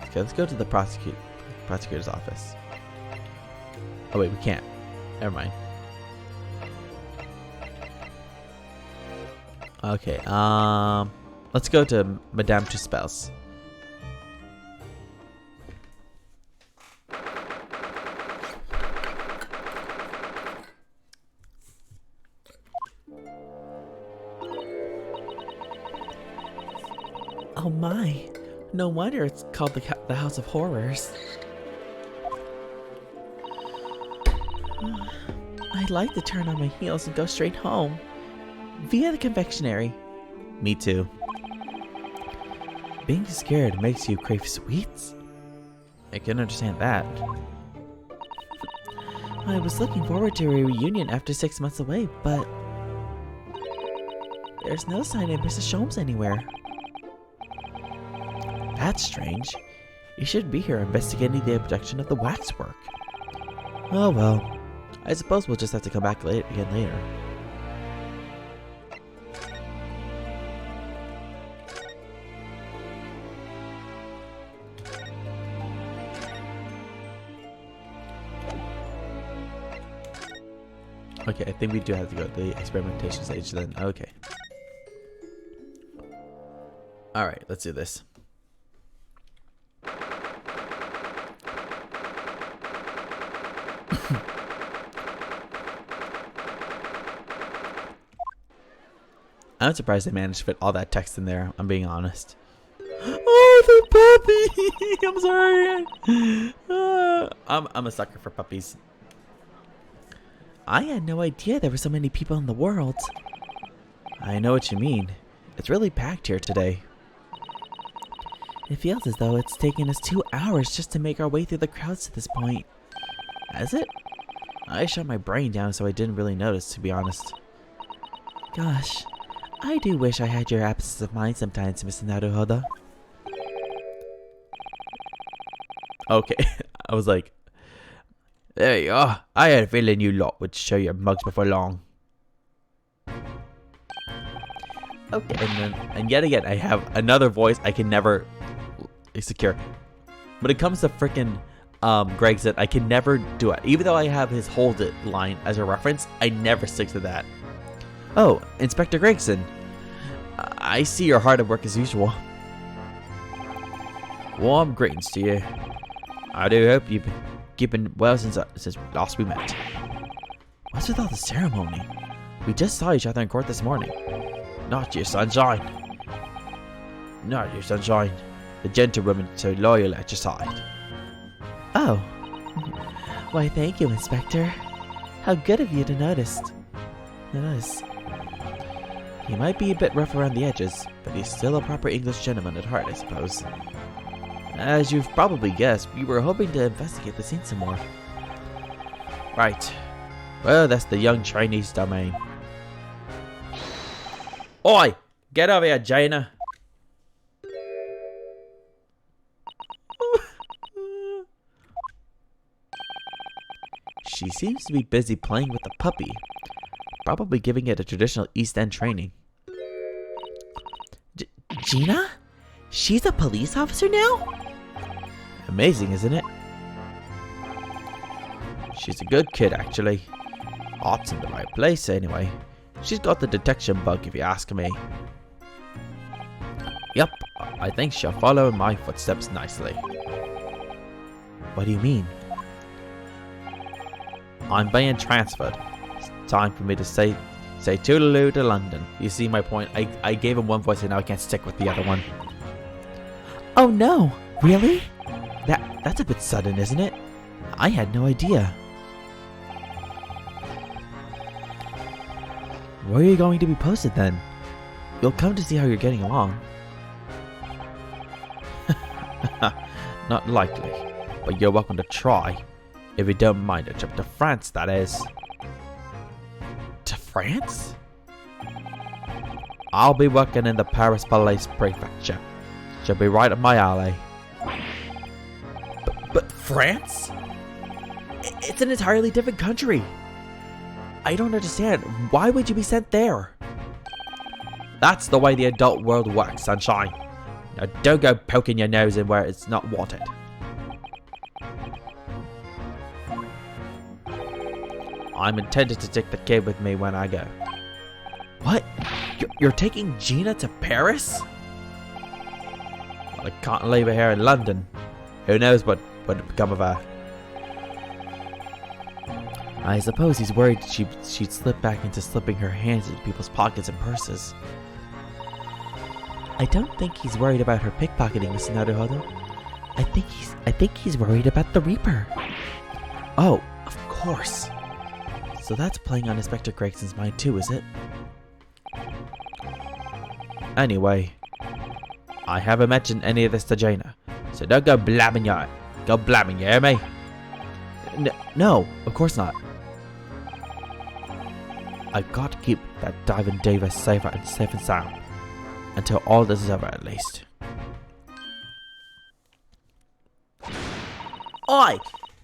Okay, let's go to the prosecutor's office. Oh wait, we can't. Never mind. Okay, let's go to Madame Tuspel's. Oh my. No wonder it's called the House of Horrors. I'd like to turn on my heels and go straight home. Via the confectionery. Me too. Being scared makes you crave sweets? I can understand that. I was looking forward to a reunion after 6 months away, but there's no sign of Mrs. Sholmes anywhere. That's strange. You should be here investigating the abduction of the waxwork. Oh well. I suppose we'll just have to come back again later. Okay, I think we do have to go to the experimentation stage then. Okay. Alright, let's do this. I'm surprised they managed to fit all that text in there, I'm being honest. Oh, the puppy! I'm sorry. I'm a sucker for puppies. I had no idea there were so many people in the world. I know what you mean. It's really packed here today. It feels as though it's taken us 2 hours just to make our way through the crowds to this point. Has it? I shut my brain down so I didn't really notice, to be honest. Gosh, I do wish I had your absence of mind sometimes, Mr. Naruhodo. Okay, I was like, there you are. I had a feeling you lot would show your mugs before long. Okay, and yet again, I have another voice I can never secure. When it comes to frickin' Gregson, I can never do it. Even though I have his hold it line as a reference, I never stick to that. Oh, Inspector Gregson. I see you're hard at work as usual. Warm greetings to you. I do hope you've been keeping well since last we met. What's with all the ceremony? We just saw each other in court this morning. Not you, sunshine. Not you, sunshine. The gentlewoman so loyal at your side. Oh. Why, thank you, Inspector. How good of you to notice. He might be a bit rough around the edges, but he's still a proper English gentleman at heart, I suppose. As you've probably guessed, we were hoping to investigate the scene some more. Right. Well, that's the young Chinese domain. Oi! Get over here, Jaina! She seems to be busy playing with the puppy. Probably giving it a traditional East End training. Gina? She's a police officer now? Amazing, isn't it? She's a good kid, actually. Heart's in the right place, anyway. She's got the detection bug, if you ask me. Yep, I think she'll follow in my footsteps nicely. What do you mean? I'm being transferred. It's time for me to say toodaloo to London. You see my point? I gave him one voice and now I can't stick with the other one. Oh no! Really? That's a bit sudden, isn't it? I had no idea. Where are you going to be posted then? You'll come to see how you're getting along. Not likely, but you're welcome to try. If you don't mind a trip to France, that is. To France? I'll be working in the Paris Police Prefecture. She'll be right up my alley. But France? It's an entirely different country. I don't understand. Why would you be sent there? That's the way the adult world works, sunshine. Now don't go poking your nose in where it's not wanted. I'm intended to take the kid with me when I go. What? You're taking Gina to Paris? Well, I can't leave her here in London. Who knows what would become of her. I suppose he's worried she'd slip back into slipping her hands into people's pockets and purses. I don't think he's worried about her pickpocketing, Mr. Naruhodo. I think he's worried about the Reaper. Oh, of course. So that's playing on Inspector Gregson's mind too, is it? Anyway, I haven't mentioned any of this to Jaina, so don't go blabbing, you hear me? No, of course not. I've got to keep that diving diva safe and sound. Until all this is over, at least. Oi!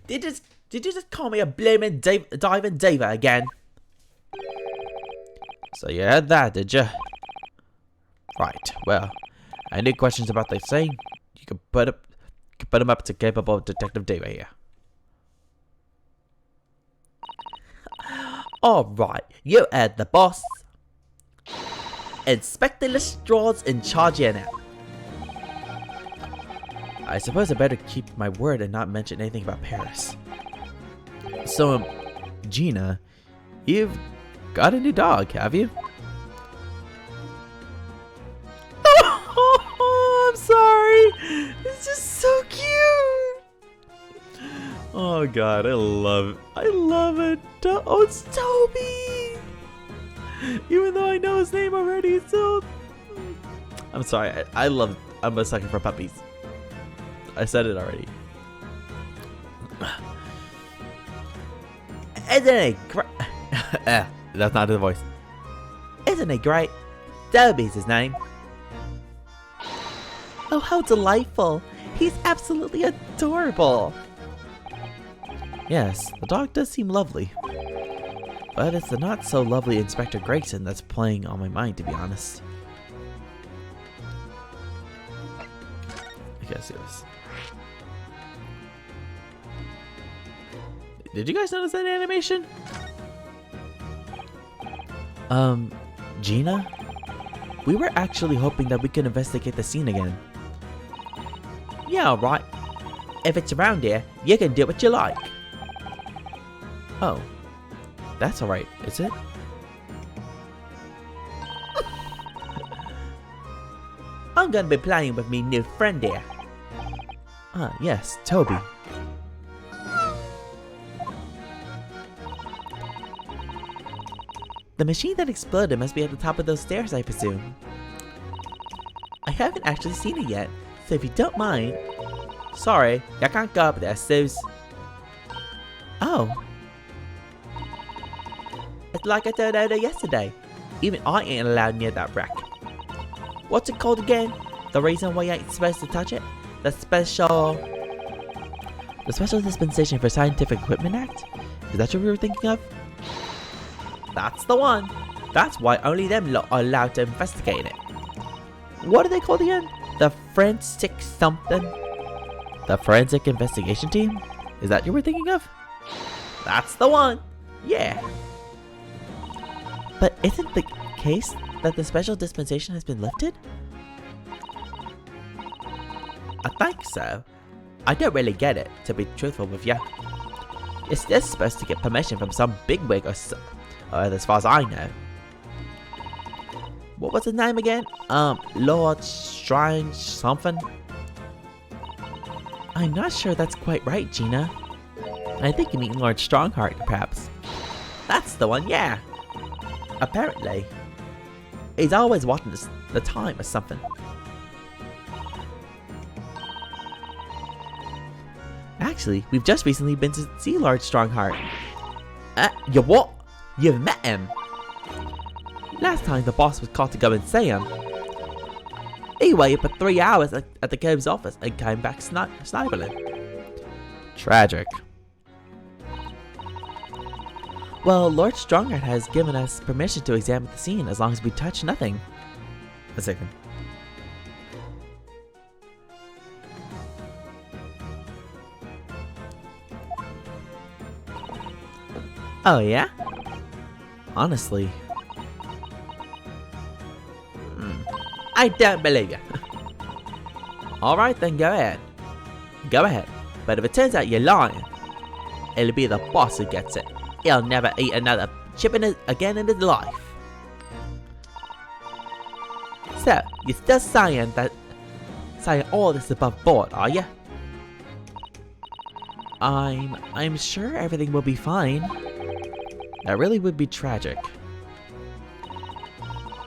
Did you just call me a blaming diving diva again? So you heard that, did you? Right, well, any questions about the scene? You can put them up to capable Detective Diva here. Alright, you heard the boss. Inspector Lestrange's in charge here now. I suppose I better keep my word and not mention anything about Paris. So, Gina, you've got a new dog, have you? I'm sorry. Oh god, I love it. Oh, it's Toby! Even though I know his name already, so... I'm sorry, I'm a sucker for puppies. I said it already. Isn't it great? That's not the voice. Isn't it great? Toby's his name. Oh, how delightful. He's absolutely adorable. Yes, the dog does seem lovely. But it's the not so lovely Inspector Gregson that's playing on my mind, to be honest. Okay, let's do this. Did you guys notice that animation? Gina? We were actually hoping that we could investigate the scene again. Yeah, alright. If it's around here, you can do what you like. Oh. That's alright, is it? I'm gonna be playing with me new friend here. Ah, yes, Toby. The machine that exploded must be at the top of those stairs, I presume. I haven't actually seen it yet, so if you don't mind... Sorry, I can't go up there, Sus. Oh. It's like I told Oda yesterday. Even I ain't allowed near that wreck. What's it called again? The reason why you ain't supposed to touch it? The Special Dispensation for Scientific Equipment Act? Is that what we were thinking of? That's the one. That's why only them lot are allowed to investigate it. What are they called again? The Forensic something? The Forensic Investigation Team? Is that what you were thinking of? That's the one. Yeah. But isn't the case that the special dispensation has been lifted? I think so. I don't really get it, to be truthful with you. You're still supposed to get permission from some bigwig or so, as far as I know. What was his name again? Lord Strange something? I'm not sure that's quite right, Gina. I think you mean Lord Strongheart, perhaps. That's the one, yeah. Apparently. He's always watching the time or something. Actually, we've just recently been to see Lord Strongheart. You what? You've met him? Last time the boss was called to go and see him. He waited for 3 hours at the Cove's office and came back sniping. Tragic. Well, Lord Strongheart has given us permission to examine the scene as long as we touch nothing. A second. Oh yeah? Honestly. I don't believe you. Alright then, go ahead. Go ahead. But if it turns out you're lying, it'll be the boss who gets it. He'll never eat another chip again in his life. So, you're still saying all this above board, are you? I'm sure everything will be fine. That really would be tragic.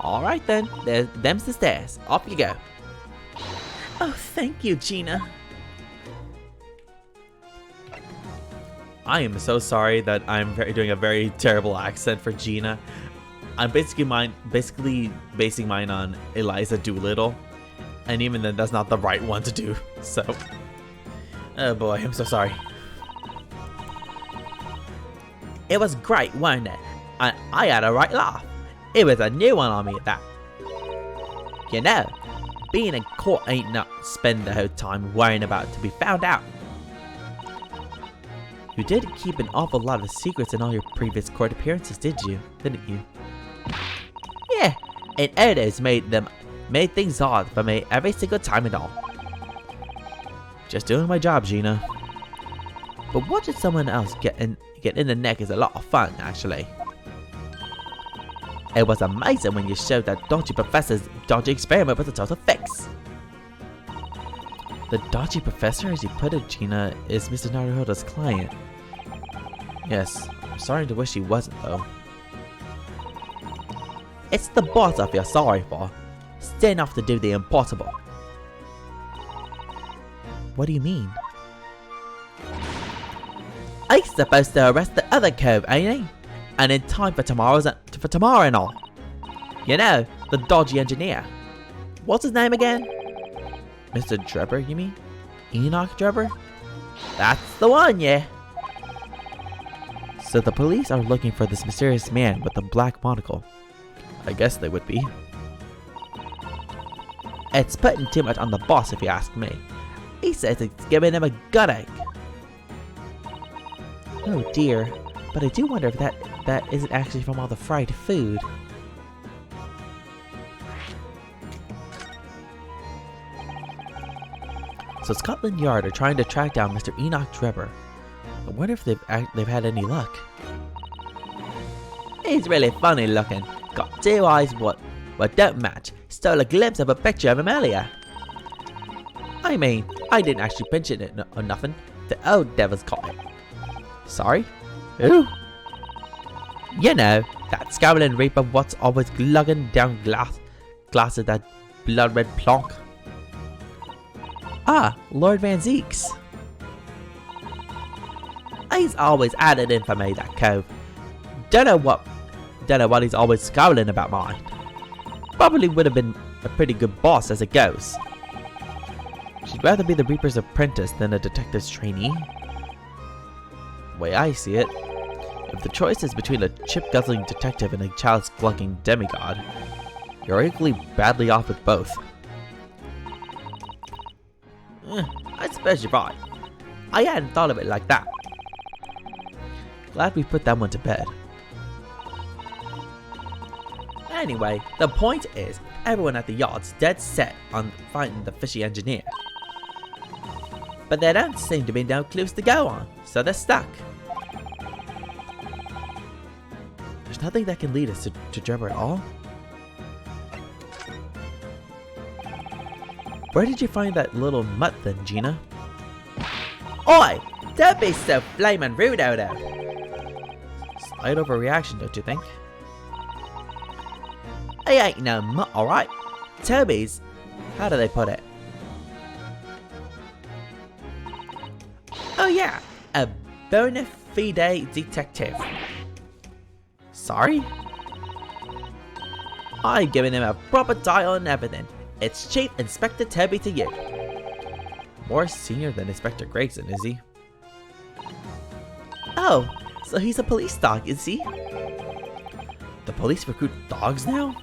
Alright then, them's the stairs. Off you go. Oh, thank you, Gina. I am so sorry that I'm doing a very terrible accent for Gina. I'm basically basing mine on Eliza Doolittle. And even then, that's not the right one to do. So, oh boy, I'm so sorry. It was great, wasn't it? I had a right laugh. It was a new one on me at that. You know, being in court ain't not spend the whole time worrying about to be found out. You did keep an awful lot of secrets in all your previous court appearances, didn't you? Yeah, and Odo's made things hard for me every single time and all. Just doing my job, Gina. But watching someone else get in the neck is a lot of fun, actually. It was amazing when you showed that dodgy professor's dodgy experiment was a total fix. The dodgy professor, as you put it, Gina, is Mr. Naruhodo's client. Yes, I'm starting to wish he wasn't, though. It's the boss I feel sorry for. Staying off to do the impossible. What do you mean? He's supposed to arrest the other cove, ain't he? And in time for tomorrow and all. You know, the dodgy engineer. What's his name again? Mr. Drebber, you mean? Enoch Drebber? That's the one, yeah. So the police are looking for this mysterious man with a black monocle. I guess they would be. It's putting too much on the boss if you ask me. He says it's giving him a gut ache. Oh dear, but I do wonder if that isn't actually from all the fried food. So Scotland Yard are trying to track down Mr. Enoch Drebber. I wonder if they've had any luck. He's really funny looking. Got two eyes what don't match. Stole a glimpse of a picture of him earlier. I mean, I didn't actually pinch it or nothing. The old devil's caught it. Sorry? Who? You know, that scowling reaper what's always glugging down glass of that blood red plonk. Ah, Lord Van Zeeks. He's always added in for me, that cove. Don't know what he's always scowling about mine. Probably would have been a pretty good boss as it goes. She'd rather be the Reaper's apprentice than a detective's trainee. The way I see it, if the choice is between a chip-guzzling detective and a child-glugging demigod, you're equally badly off with both. I suppose you're right. I hadn't thought of it like that. Glad we put that one to bed. Anyway, the point is, everyone at the yard's dead set on finding the fishy engineer. But there don't seem to be no clues to go on, so they're stuck. There's nothing that can lead us to Drebber at all? Where did you find that little mutt then, Gina? Oi! Don't be so flamin' rude, Odo! Slight overreaction, don't you think? I ain't no mutt, alright? Toby's, how do they put it? Oh yeah, a bona fide detective. Sorry? I'm giving him a proper title and everything. It's Chief Inspector Toby to you. More senior than Inspector Gregson, is he? Oh, so he's a police dog, is he? The police recruit dogs now?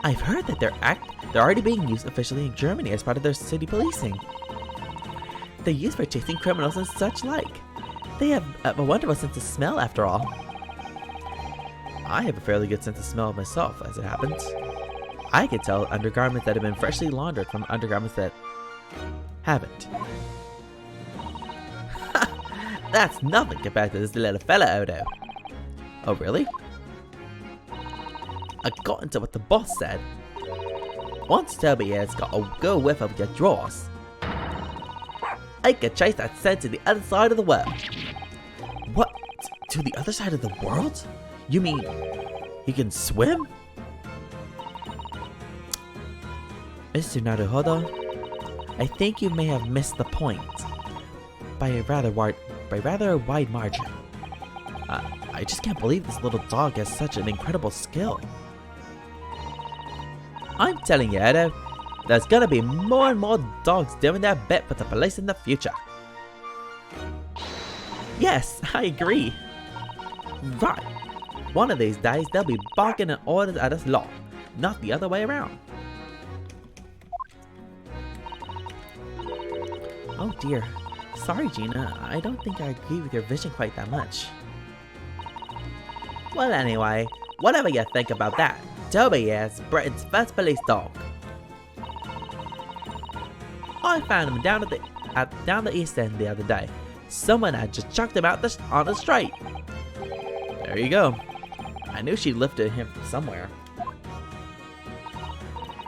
I've heard that they're already being used officially in Germany as part of their city policing. They're used for chasing criminals and such like. They have a wonderful sense of smell after all. I have a fairly good sense of smell myself, as it happens. I can tell undergarments that have been freshly laundered from undergarments that haven't. That's nothing compared to this little fella, Odo. Oh, really? I got into what the boss said. Once Toby has got a good whiff of your drawers, I could chase that scent to the other side of the world. What? To the other side of the world? You mean he can swim? Mr. Naruhodo, I think you may have missed the point by a rather wide margin. I just can't believe this little dog has such an incredible skill. I'm telling you, Odo, there's gonna be more and more dogs doing their bit for the police in the future. Yes, I agree. Right. One of these days, they'll be barking at orders at us lot, not the other way around. Oh dear. Sorry, Gina. I don't think I agree with your vision quite that much. Well, anyway, whatever you think about that, Toby is Britain's first police dog. I found him down the East End the other day. Someone had just chucked him out on the street. There you go. I knew she lifted him from somewhere.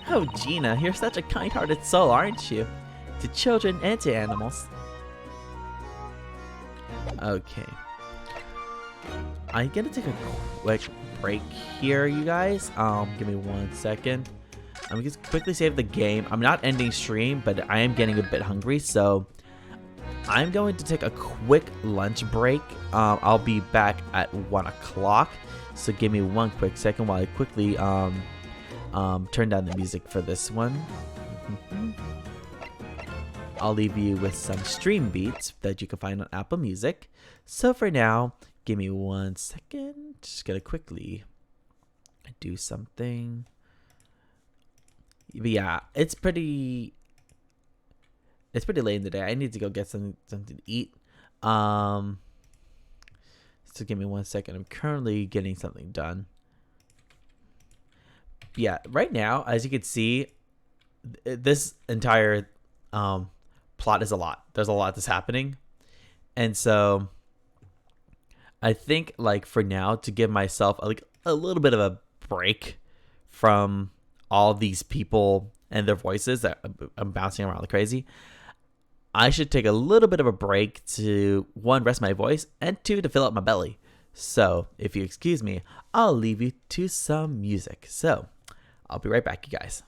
Oh, Gina, you're such a kind-hearted soul, aren't you? to children and to animals. Okay. I'm gonna take a quick break here, you guys. Give me 1 second. I'm just quickly save the game. I'm not ending stream, but I am getting a bit hungry, so I'm going to take a quick lunch break. I'll be back at 1 o'clock. So give me 1 quick second while I quickly turn down the music for this one. I'll leave you with some stream beats that you can find on Apple Music. So for now, give me 1 second. Just gonna quickly do something. But yeah, it's pretty late in the day. I need to go get something to eat. So give me 1 second. I'm currently getting something done. Yeah, right now, as you can see, this entire plot is a lot. There's a lot that's happening. And so I think, like, for now, to give myself a little bit of a break from all these people and their voices that I'm bouncing around like crazy, I should take a little bit of a break to, 1, rest my voice, and 2, to fill up my belly. So if you excuse me, I'll leave you to some music. So I'll be right back, you guys.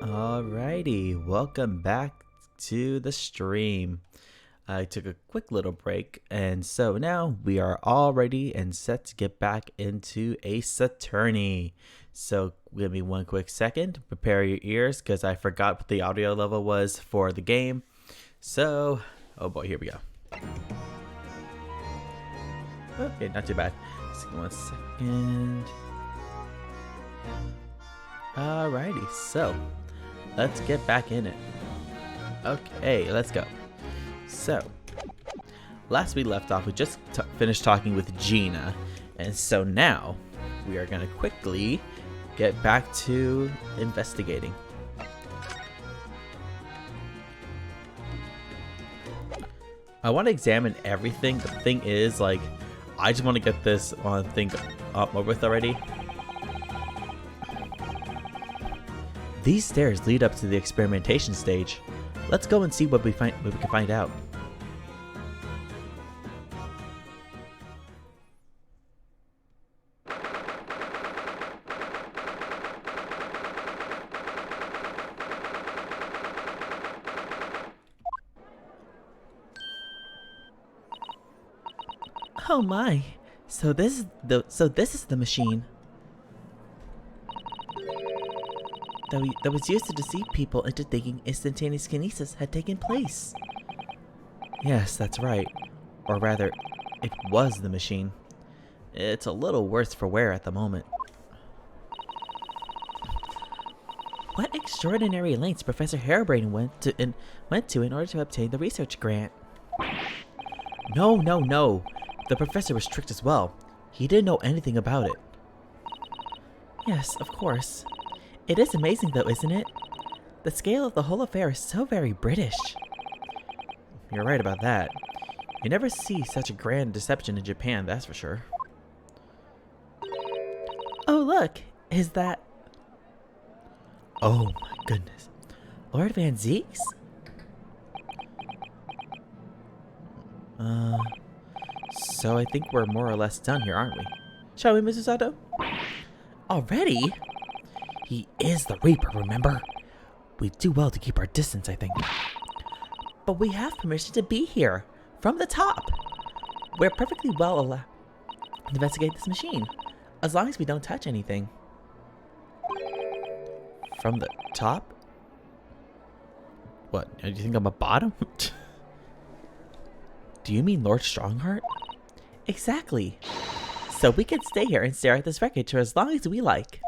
Alrighty, welcome back to the stream. I took a quick little break, and so now we are all ready and set to get back into Ace Attorney. So give me one quick second, prepare your ears, because I forgot what the audio level was for the game. So, oh boy, here we go. Okay, not too bad. Just give me 1 second. Alrighty, so let's get back in it. Okay, let's go. So, last we left off, we just finished talking with Gina, and so now we are gonna quickly get back to investigating. I want to examine everything. The thing is, like, I just want to get this thing over with already. These stairs lead up to the experimentation stage. Let's go and see what we can find out. Oh my! So this is the machine that was used to deceive people into thinking instantaneous kinesis had taken place. Yes, that's right. Or rather, it was the machine. It's a little worse for wear at the moment. What extraordinary lengths Professor Harebrain went to in order to obtain the research grant. No. The professor was strict as well. He didn't know anything about it. Yes, of course. It is amazing though, isn't it? The scale of the whole affair is so very British. You're right about that. You never see such a grand deception in Japan, that's for sure. Oh look, is that... Oh my goodness. Lord Van Zeeks? So I think we're more or less done here, aren't we? Shall we, Mrs. Susato? Already? He is the Reaper, remember? We do well to keep our distance, I think. But we have permission to be here, from the top. We're perfectly well allowed to investigate this machine, as long as we don't touch anything. From the top? What, do you think I'm a bottom? Do you mean Lord Strongheart? Exactly. So we can stay here and stare at this wreckage for as long as we like.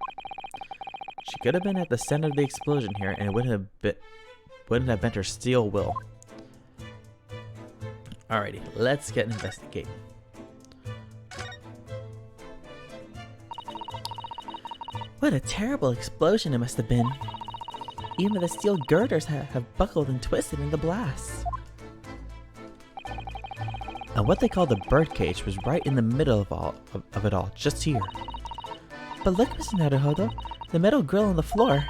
She could have been at the center of the explosion here, and it wouldn't have bent her steel will. Alrighty, let's get investigating. What a terrible explosion it must have been. Even the steel girders have buckled and twisted in the blast. And what they call the birdcage was right in the middle of it all, just here. But look, Mr. Naruhodo, the metal grill on the floor.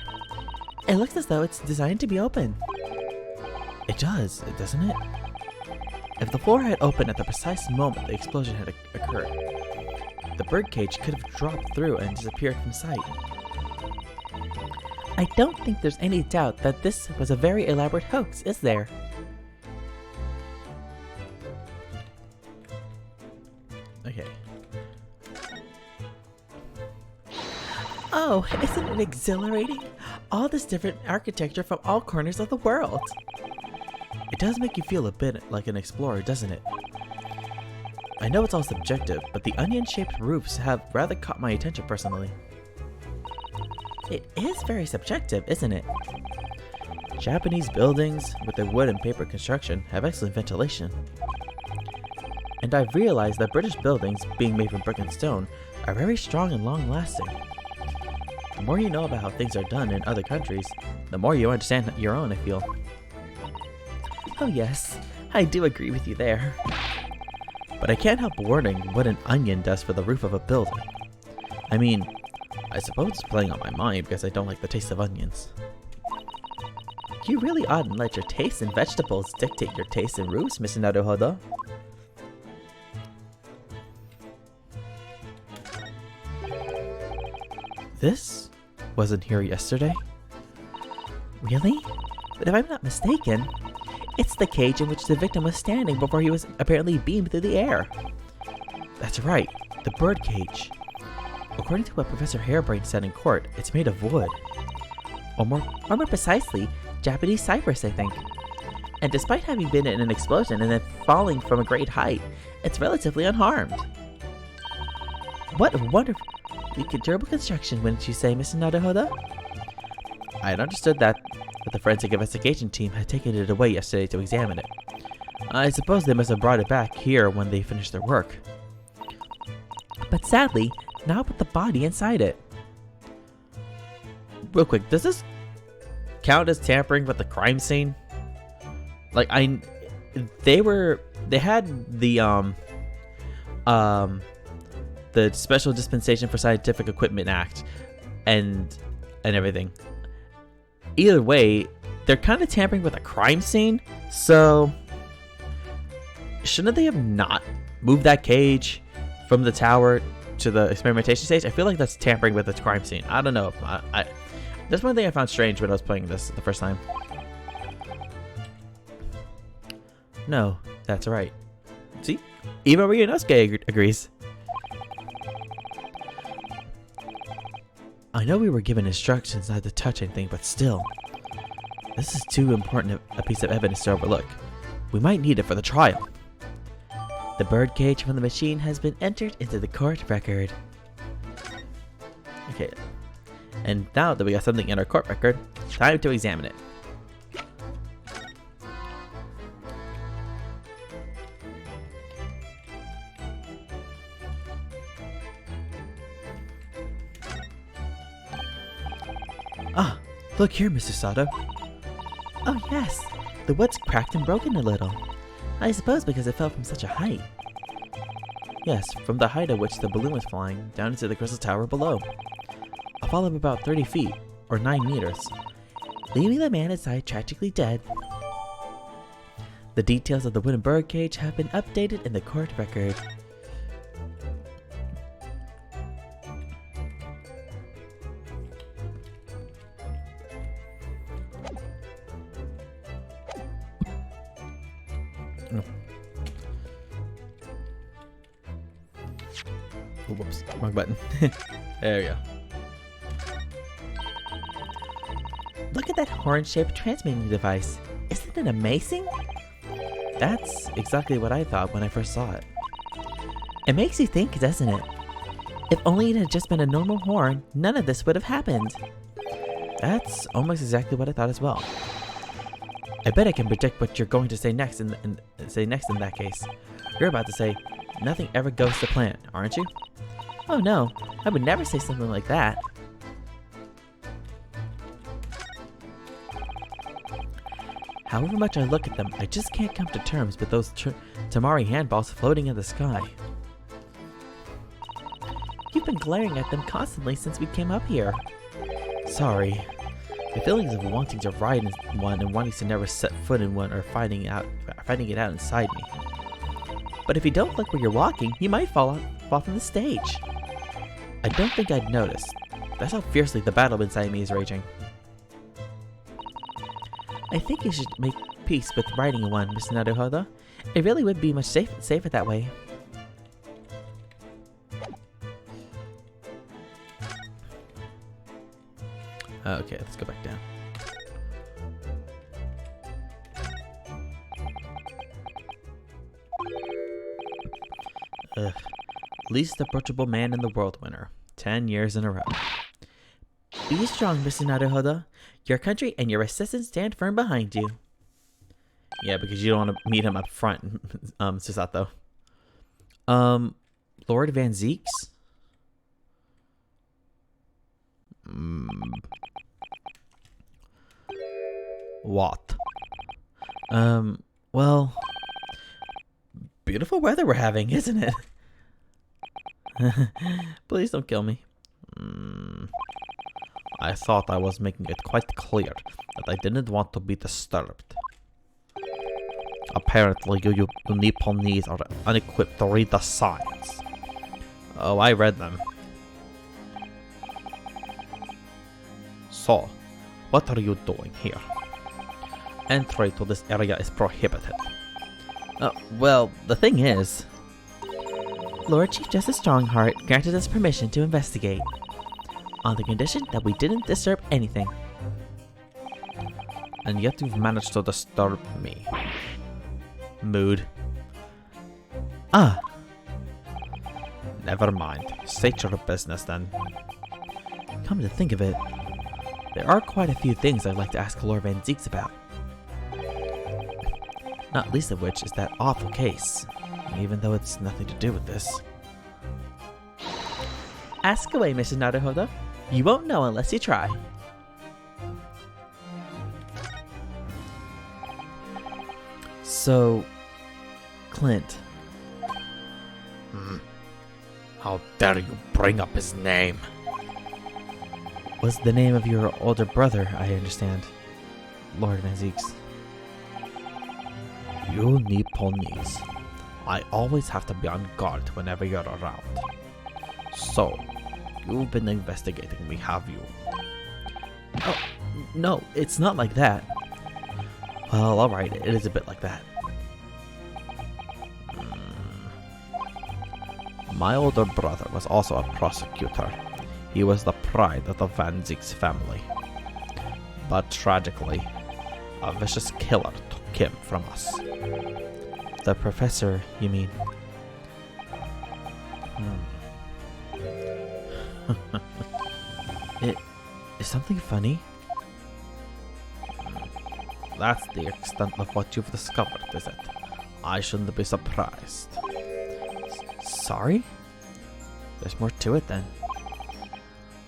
It looks as though it's designed to be open. It does, doesn't it? If the floor had opened at the precise moment the explosion had occurred, the birdcage could have dropped through and disappeared from sight. I don't think there's any doubt that this was a very elaborate hoax, is there? Okay. Oh, isn't it exhilarating? All this different architecture from all corners of the world. It does make you feel a bit like an explorer, doesn't it? I know it's all subjective, but the onion-shaped roofs have rather caught my attention personally. It is very subjective, isn't it? Japanese buildings, with their wood and paper construction, have excellent ventilation. And I've realized that British buildings, being made from brick and stone, are very strong and long-lasting. The more you know about how things are done in other countries, the more you understand your own, I feel. Oh yes, I do agree with you there. But I can't help wondering what an onion does for the roof of a building. I mean, I suppose it's playing on my mind because I don't like the taste of onions. You really oughtn't let your taste in vegetables dictate your taste in roofs, Mr. Naruhodo. This wasn't here yesterday. Really? But if I'm not mistaken, it's the cage in which the victim was standing before he was apparently beamed through the air. That's right, the bird cage. According to what Professor Harebrain said in court, it's made of wood. Or more precisely, Japanese cypress, I think. And despite having been in an explosion and then falling from a great height, it's relatively unharmed. What a wonderful, durable construction, wouldn't you say, Mr. Naruhodo? I had understood that the forensic investigation team had taken it away yesterday to examine it. I suppose they must have brought it back here when they finished their work. But sadly, not with the body inside it. Real quick, does this count as tampering with the crime scene? Like, they had the Special Dispensation for Scientific Equipment Act and everything. Either way, they're kind of tampering with a crime scene, so shouldn't they have not moved that cage from the tower to the experimentation stage? I feel like that's tampering with the crime scene. I don't know. That's one thing I found strange when I was playing this the first time. No, that's right. See? Even Ryunosuke agrees. I know we were given instructions not to touch anything, but still. This is too important a piece of evidence to overlook. We might need it for the trial. The bird cage from the machine has been entered into the court record. Okay. And now that we got something in our court record, time to examine it. Ah, look here, Mr. Sato. Oh yes, the wood's cracked and broken a little. I suppose because it fell from such a height. Yes, from the height at which the balloon was flying down into the crystal tower below. A fall of about 30 feet, or 9 meters. Leaving the man inside tragically dead. The details of the wooden bird cage have been updated in the court record. Oh, whoops, wrong button. There we go. Look at that horn-shaped transmitting device. Isn't it amazing? That's exactly what I thought when I first saw it. It makes you think, doesn't it? If only it had just been a normal horn, none of this would have happened. That's almost exactly what I thought as well. I bet I can predict what you're going to say next in that case. You're about to say, nothing ever goes to plan, aren't you? Oh no, I would never say something like that. However much I look at them, I just can't come to terms with those Tamari handballs floating in the sky. You've been glaring at them constantly since we came up here. Sorry. The feelings of wanting to ride in one and wanting to never set foot in one are fighting it out inside me. But if you don't look where you're walking, you might fall from the stage. I don't think I'd notice. That's how fiercely the battle inside me is raging. I think you should make peace with riding in one, Mr. Naruhodo. It really would be much safer that way. Okay, let's go back down. Least approachable man in the world winner. 10 years in a row. Be strong, Mr. Naruhodo. Your country and your assistants stand firm behind you. Yeah, because you don't want to meet him up front, Susato. Lord Van Zeeks? What? Well, beautiful weather we're having, isn't it? Please don't kill me. I thought I was making it quite clear that I didn't want to be disturbed. Apparently, you Nipponese are unequipped to read the signs. Oh, I read them. So, what are you doing here? Entry to this area is prohibited. Well, the thing is, Lord Chief Justice Strongheart granted us permission to investigate, on the condition that we didn't disturb anything. And yet you've managed to disturb me. Mood. Ah, Never mind. State your business then. come to think of it, there are quite a few things I'd like to ask Lord Van Zieks about. Not least of which is that awful case, even though it's nothing to do with this. Ask away, Mrs. Naruhodo. You won't know unless you try. So, Clint, How dare you bring up his name? was the name of your older brother, I understand, Lord Van Zieks. You Nipponese. I always have to be on guard whenever you're around. So, you've been investigating me, have you? Oh, no, it's not like that. Well, alright, it is a bit like that. My older brother was also a prosecutor. He was the pride of the Van Zieks family. But tragically, a vicious killer took him from us. The professor, you mean? Is something funny? That's the extent of what you've discovered, is it? I shouldn't be surprised. Sorry? There's more to it then.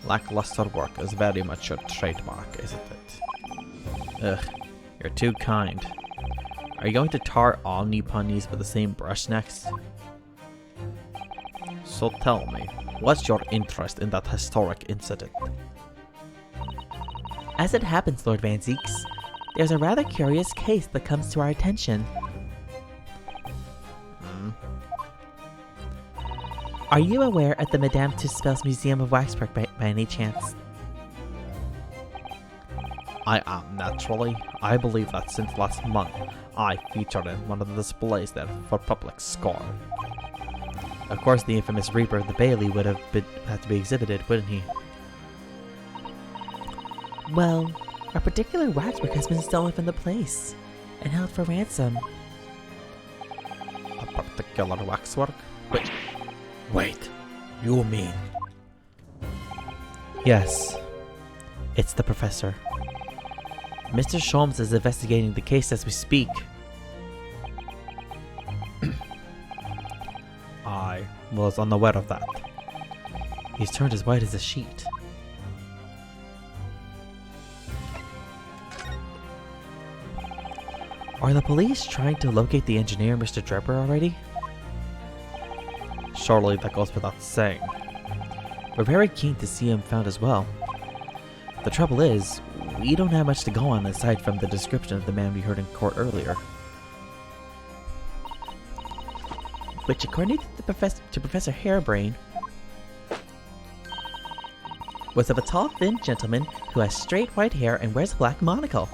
Lackluster work is very much your trademark, isn't it? Ugh, you're too kind. Are you going to tar all Nipponese with the same brush next? So tell me, what's your interest in that historic incident? As it happens, Lord Van Zieks, there's a rather curious case that comes to our attention. Are you aware at the Madame Tussauds Museum of Waxwork by any chance? I am, naturally. I believe that since last month, I featured in one of the displays there for public scorn. Of course, the infamous Reaper of the Bailey would have had to be exhibited, wouldn't he? Well, a particular waxwork has been stolen from the place and held for ransom. A particular waxwork? Wait, you mean... Yes, it's the professor. Mr. Sholmes is investigating the case as we speak. I was unaware of that. He's turned as white as a sheet. Are the police trying to locate the engineer, Mr. Drebber, already? Surely that goes without saying. We're very keen to see him found as well. The trouble is, we don't have much to go on aside from the description of the man we heard in court earlier. Which, according to Professor Harebrain, was of a tall, thin gentleman who has straight white hair and wears a black monocle.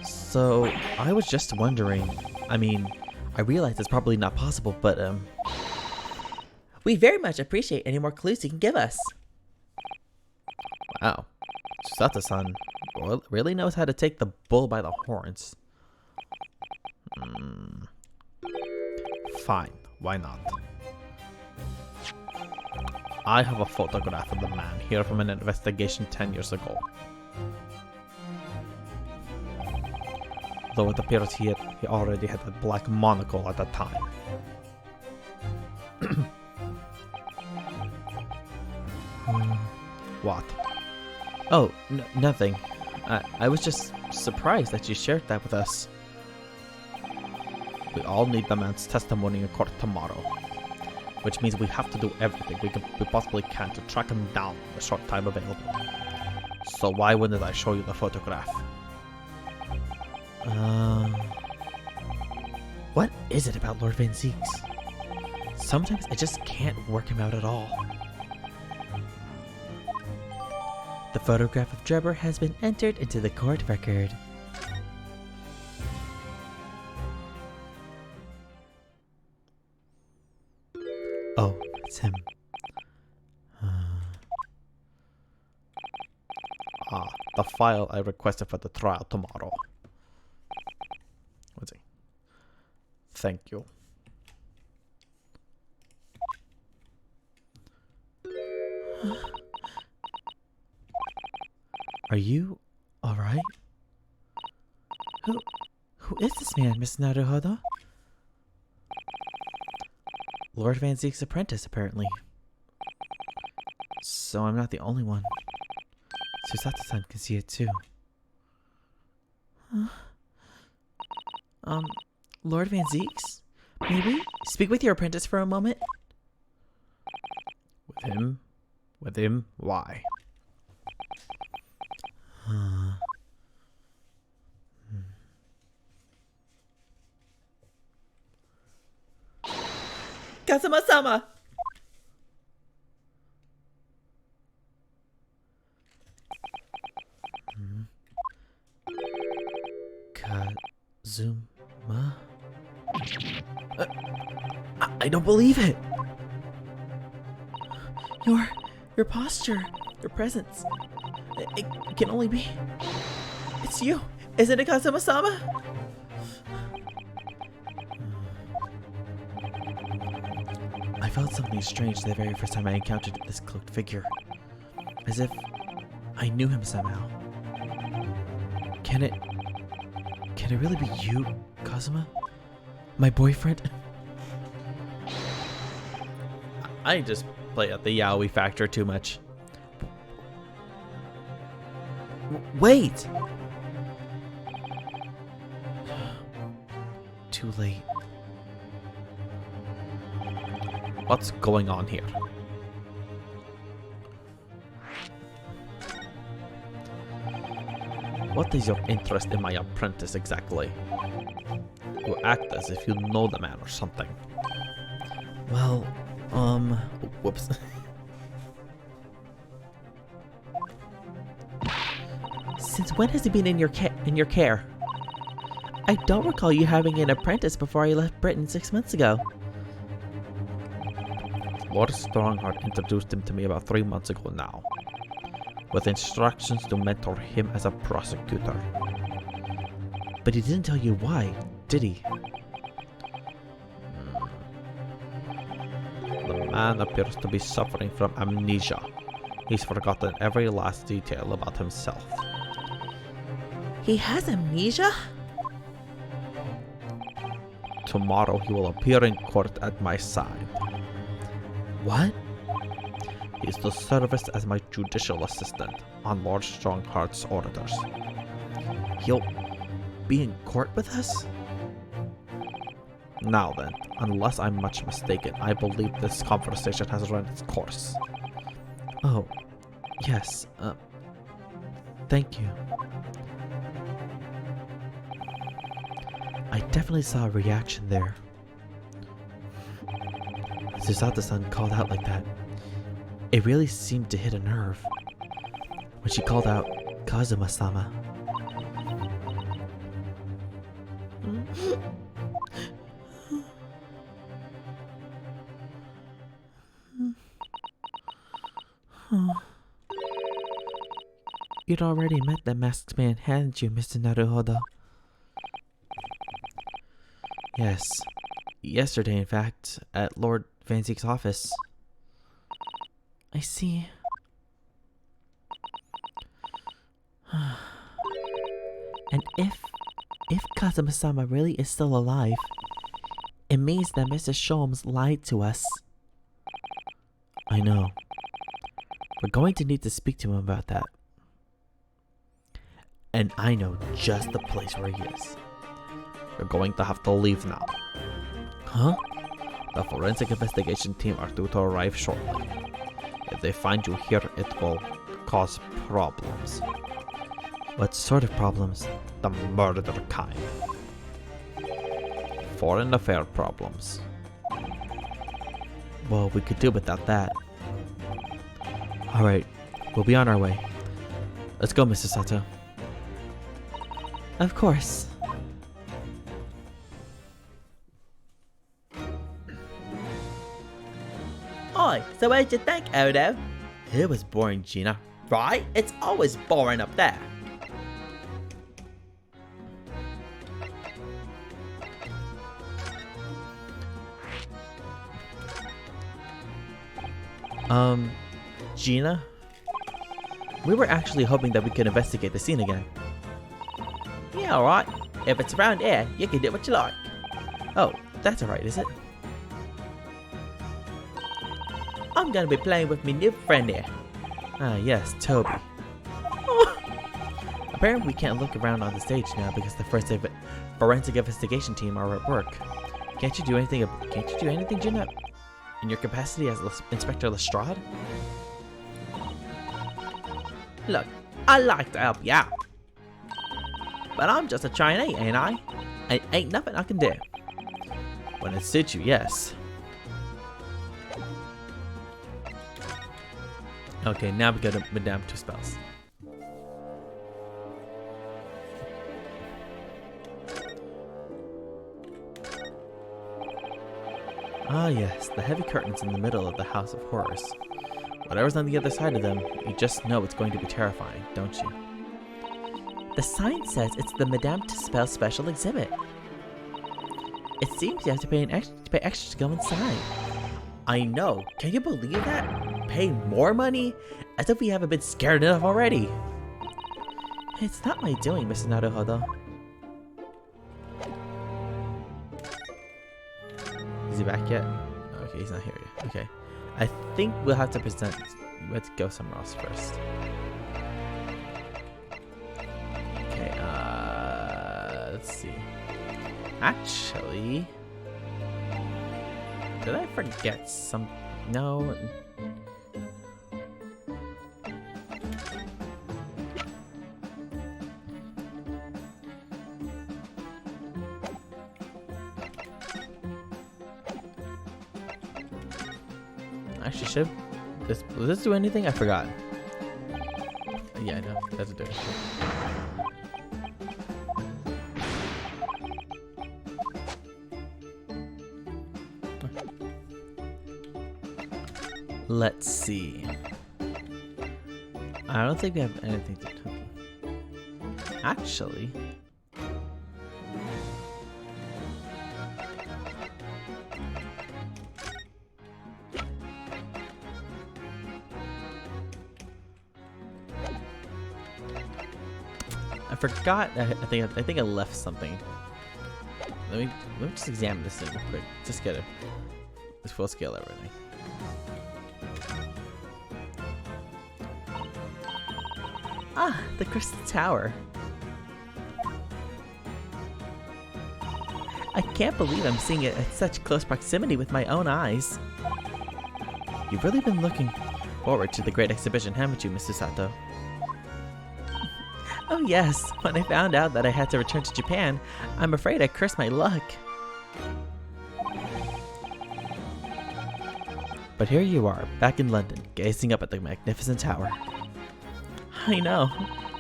So, I was just wondering, I realize it's probably not possible, but, we very much appreciate any more clues you can give us. Wow. Susato-san really knows how to take the bull by the horns. Fine, why not? I have a photograph of the man here from an investigation 10 years ago. Though it appears he already had a black monocle at the time. What? Oh, nothing. I was just surprised that you shared that with us. We all need the man's testimony in court tomorrow. Which means we have to do everything we possibly can to track him down in the short time available. So why wouldn't I show you the photograph? What is it about Lord Van Zieks? Sometimes I just can't work him out at all. The photograph of Drebber has been entered into the court record. Oh, it's him. The file I requested for the trial tomorrow. Let's see. Thank you. Are you alright? Who is this man, Miss Naruhodo? Lord Van Zeek's apprentice, apparently. So I'm not the only one. Susato-san can see it too. Lord Van Zeek's? Maybe? Speak with your apprentice for a moment? With him? With him? Why? Kazuma-sama! Kazuma? I don't believe it! Your posture, your presence. It can only be... It's you! Isn't it, Kazuma-sama? I felt something strange the very first time I encountered this cloaked figure. As if I knew him somehow. Can it really be you, Kazuma? My boyfriend? I just play at the yaoi factor too much. Wait! Too late. What's going on here? What is your interest in my apprentice exactly? You act as if you know the man or something. Well, Whoops. since when has he been in your care? I don't recall you having an apprentice before I left Britain 6 months ago. Lord Strongheart introduced him to me about 3 months ago now, with instructions to mentor him as a prosecutor. But he didn't tell you why, did he? The man appears to be suffering from amnesia. He's forgotten every last detail about himself. He has amnesia? Tomorrow he will appear in court at my side. What? He is to service as my judicial assistant on Lord Strongheart's orders. He'll be in court with us? Now then, unless I'm much mistaken, I believe this conversation has run its course. Oh, yes, thank you. I definitely saw a reaction there. Susato-san called out like that. It really seemed to hit a nerve. When she called out, Kazuma-sama. You'd already met the masked man, hadn't you, Mr. Naruhodo? Yes. Yesterday, in fact, at Lord Van Zeek's office. I see. And if Kazuma-sama really is still alive, it means that Mr. Sholmes lied to us. I know. We're going to need to speak to him about that. And I know just the place where he is. You're going to have to leave now. Huh? The forensic investigation team are due to arrive shortly. If they find you here, it will cause problems. What sort of problems? The murder kind. Foreign affair problems. Well, we could do without that. Alright, we'll be on our way. Let's go, Mr. Sato. Of course. Oi, so what did you think, Odo? It was boring, Gina. Right? It's always boring up there. Gina? We were actually hoping that we could investigate the scene again. Yeah, alright. If it's around here, you can do what you like. Oh, that's alright, is it? I'm gonna be playing with my new friend here. Ah, yes, Toby. Apparently we can't look around on the stage now because the forensic investigation team are at work. Can't you do anything, Gina? In your capacity as Inspector Lestrade? Look, I like to help you out. But I'm just a trainee, ain't I? And ain't nothing I can do. When it suits you, yes. Okay, now we go to Madame Tuspel's. Ah yes, the heavy curtains in the middle of the House of Horrors. Whatever's on the other side of them, you just know it's going to be terrifying, don't you? The sign says it's the Madame Tuspel special exhibit. It seems you have to pay extra to go inside. I know. Can you believe that? Pay more money? As if we haven't been scared enough already. It's not my doing, Mr. Naruhodo. Is he back yet? Okay, he's not here yet. Okay. I think we'll have to present. Let's go somewhere else first. Okay, let's see. Actually, did I forget some? No. Actually, will this do anything? I forgot. Yeah, no, that's a different. Let's see. I don't think we have anything to do. Actually. I forgot. I think I left something. Let me just examine this thing real quick. Just get a full scale everything. Ah, the Crystal Tower. I can't believe I'm seeing it at such close proximity with my own eyes. You've really been looking forward to the great exhibition, haven't you, Mr. Sato? Oh yes, when I found out that I had to return to Japan, I'm afraid I cursed my luck. But here you are, back in London, gazing up at the magnificent tower. I know.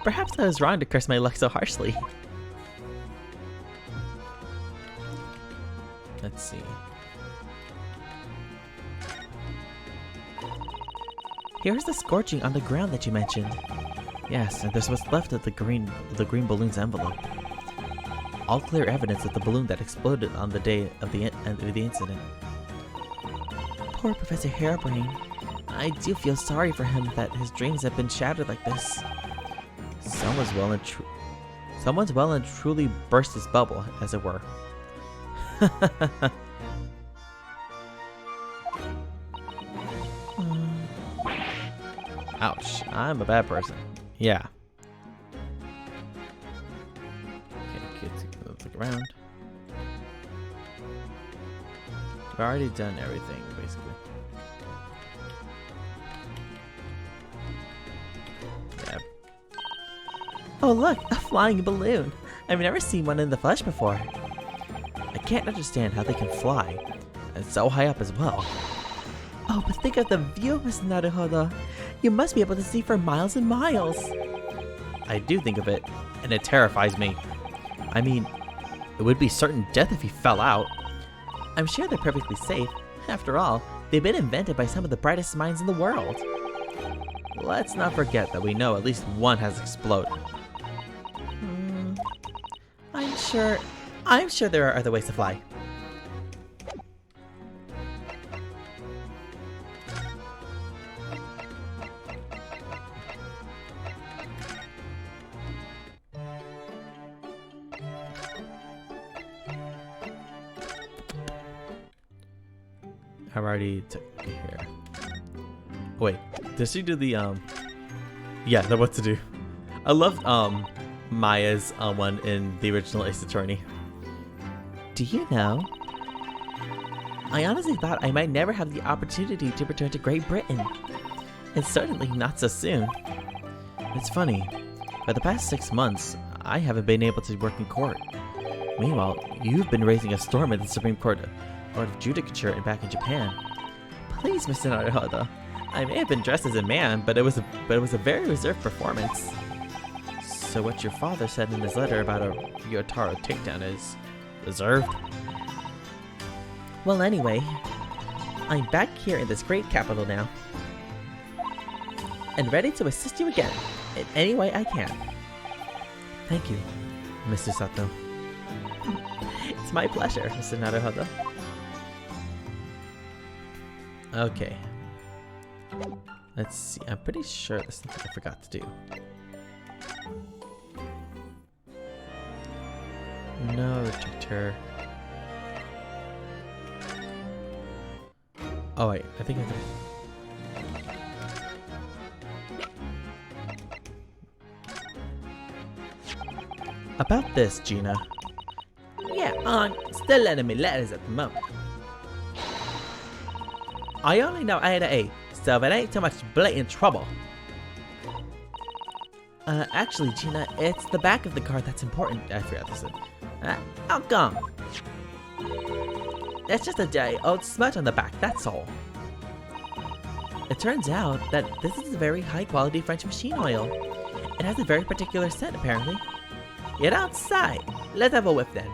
Perhaps I was wrong to curse my luck so harshly. Let's see. Here's the scorching on the ground that you mentioned. Yes, and there's what's left of the green balloon's envelope. All clear evidence of the balloon that exploded on the day of the incident. Poor Professor Harebrain. I do feel sorry for him that his dreams have been shattered like this. Someone's well and truly burst his bubble, as it were. Ouch, I'm a bad person. Yeah. Okay, let's look around. We've already done everything, basically. Yeah. Oh look, a flying balloon. I've never seen one in the flesh before. I can't understand how they can fly, and so high up as well. Oh, but think of the view, Mr. Naruhodo. You must be able to see for miles and miles. I do think of it, and it terrifies me. I mean, it would be certain death if he fell out. I'm sure they're perfectly safe. After all, they've been invented by some of the brightest minds in the world. Let's not forget that we know at least one has exploded. I'm sure there are other ways to fly. I've already took here. Wait, does she do the yeah, the what to do? I loved Maya's one in the original Ace Attorney. Do you know? I honestly thought I might never have the opportunity to return to Great Britain. And certainly not so soon. It's funny. For the past 6 months, I haven't been able to work in court. Meanwhile, you've been raising a storm at the Supreme Court of Judicature and back in Japan. Please, Mr. Naruhodo. I may have been dressed as a man, but it was a very reserved performance. So what your father said in his letter about a Ryotaro takedown is reserved? Well, anyway, I'm back here in this great capital now, and ready to assist you again in any way I can. Thank you, Mr. Sato. It's my pleasure, Mr. Naruhodo. Okay. Let's see. I'm pretty sure there's something I forgot to do. No, reject her. Oh wait, I think I did. About this, Gina. Yeah, I'm still letting me letters at the moment. I only know A to E, so it ain't too much blatant trouble. Actually, Gina, it's the back of the card that's important. I forgot this. How come? It's just a day old smudge on the back, that's all. It turns out that this is a very high quality French machine oil. It has a very particular scent, apparently. You don't say. Let's have a whiff then.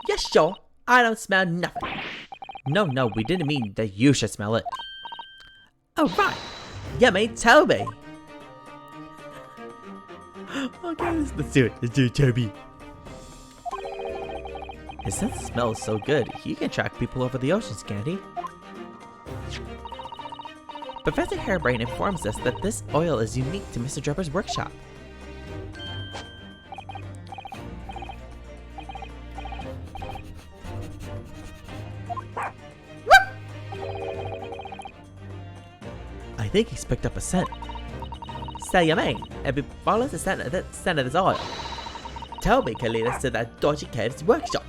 Yes, sure. I don't smell nothing. No, we didn't mean that you should smell it. Oh, right. You mean Toby. Okay, let's do it. Let's do it, Toby. His sense of smell is so good, he can track people over the oceans, can't he? Professor Harebrain informs us that this oil is unique to Mr. Drebber's workshop. I think he's picked up a scent. So you mean, if we follow the scent of this oil, Toby can lead us to that dodgy cave's workshop?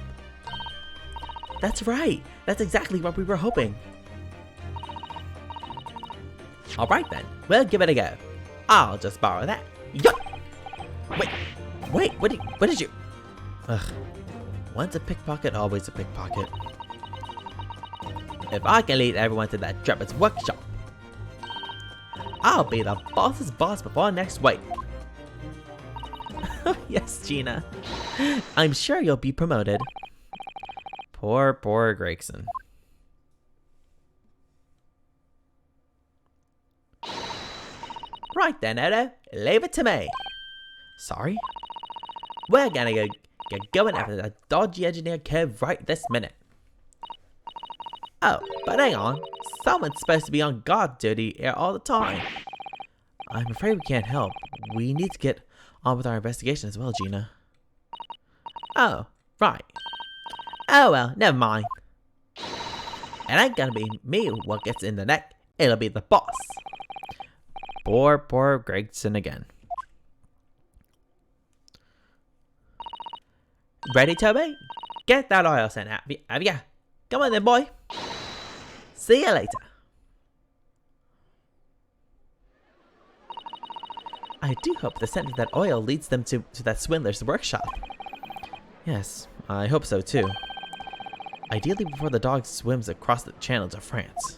That's right. That's exactly what we were hoping. Alright then, we'll give it a go. I'll just borrow that. Yup! Wait, what did you... Ugh. Once a pickpocket, always a pickpocket. If I can lead everyone to that Drebber's workshop, I'll be the boss's boss before next week. Yes, Gina. I'm sure you'll be promoted. Poor Gregson. Right then, Edo. Leave it to me. Sorry? We're gonna get going after that dodgy engineer cave right this minute. Oh, but hang on. Someone's supposed to be on guard duty here all the time. I'm afraid we can't help. We need to get on with our investigation as well, Gina. Oh, right. Oh well, never mind. It ain't gonna be me what gets in the neck. It'll be the boss. Poor Gregson again. Ready, Toby? Get that oil sent out, have ya? Come on then, boy. See you later. I do hope the scent of that oil leads them to that swindler's workshop. Yes, I hope so too. Ideally before the dog swims across the channel to France.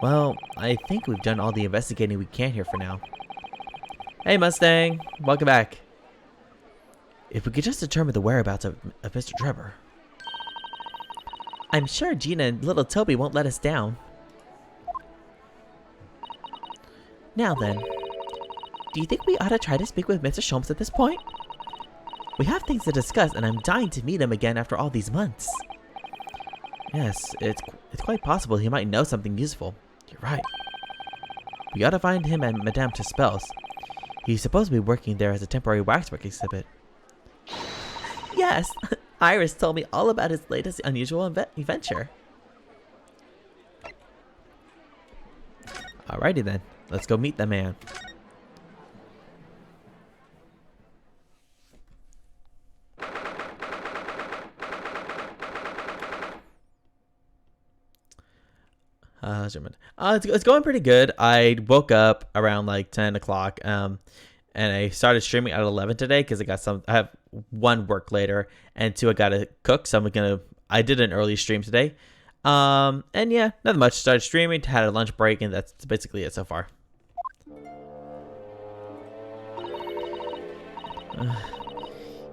Well, I think we've done all the investigating we can here for now. Hey, Mustang. Welcome back. If we could just determine the whereabouts of Mr. Trevor. I'm sure Gina and little Toby won't let us down. Now then, do you think we ought to try to speak with Mr. Sholmes at this point? We have things to discuss, and I'm dying to meet him again after all these months. Yes, it's quite possible he might know something useful. You're right. We ought to find him at Madame Tispel's. He's supposed to be working there as a temporary waxwork exhibit. Yes, Iris told me all about his latest unusual adventure. Alrighty then, let's go meet the man. It's going pretty good. I woke up around like 10 o'clock, and I started streaming at 11 today because I have one work later, and two, I gotta cook, so I did an early stream today. And yeah, nothing much. Started streaming, had a lunch break, and that's basically it so far.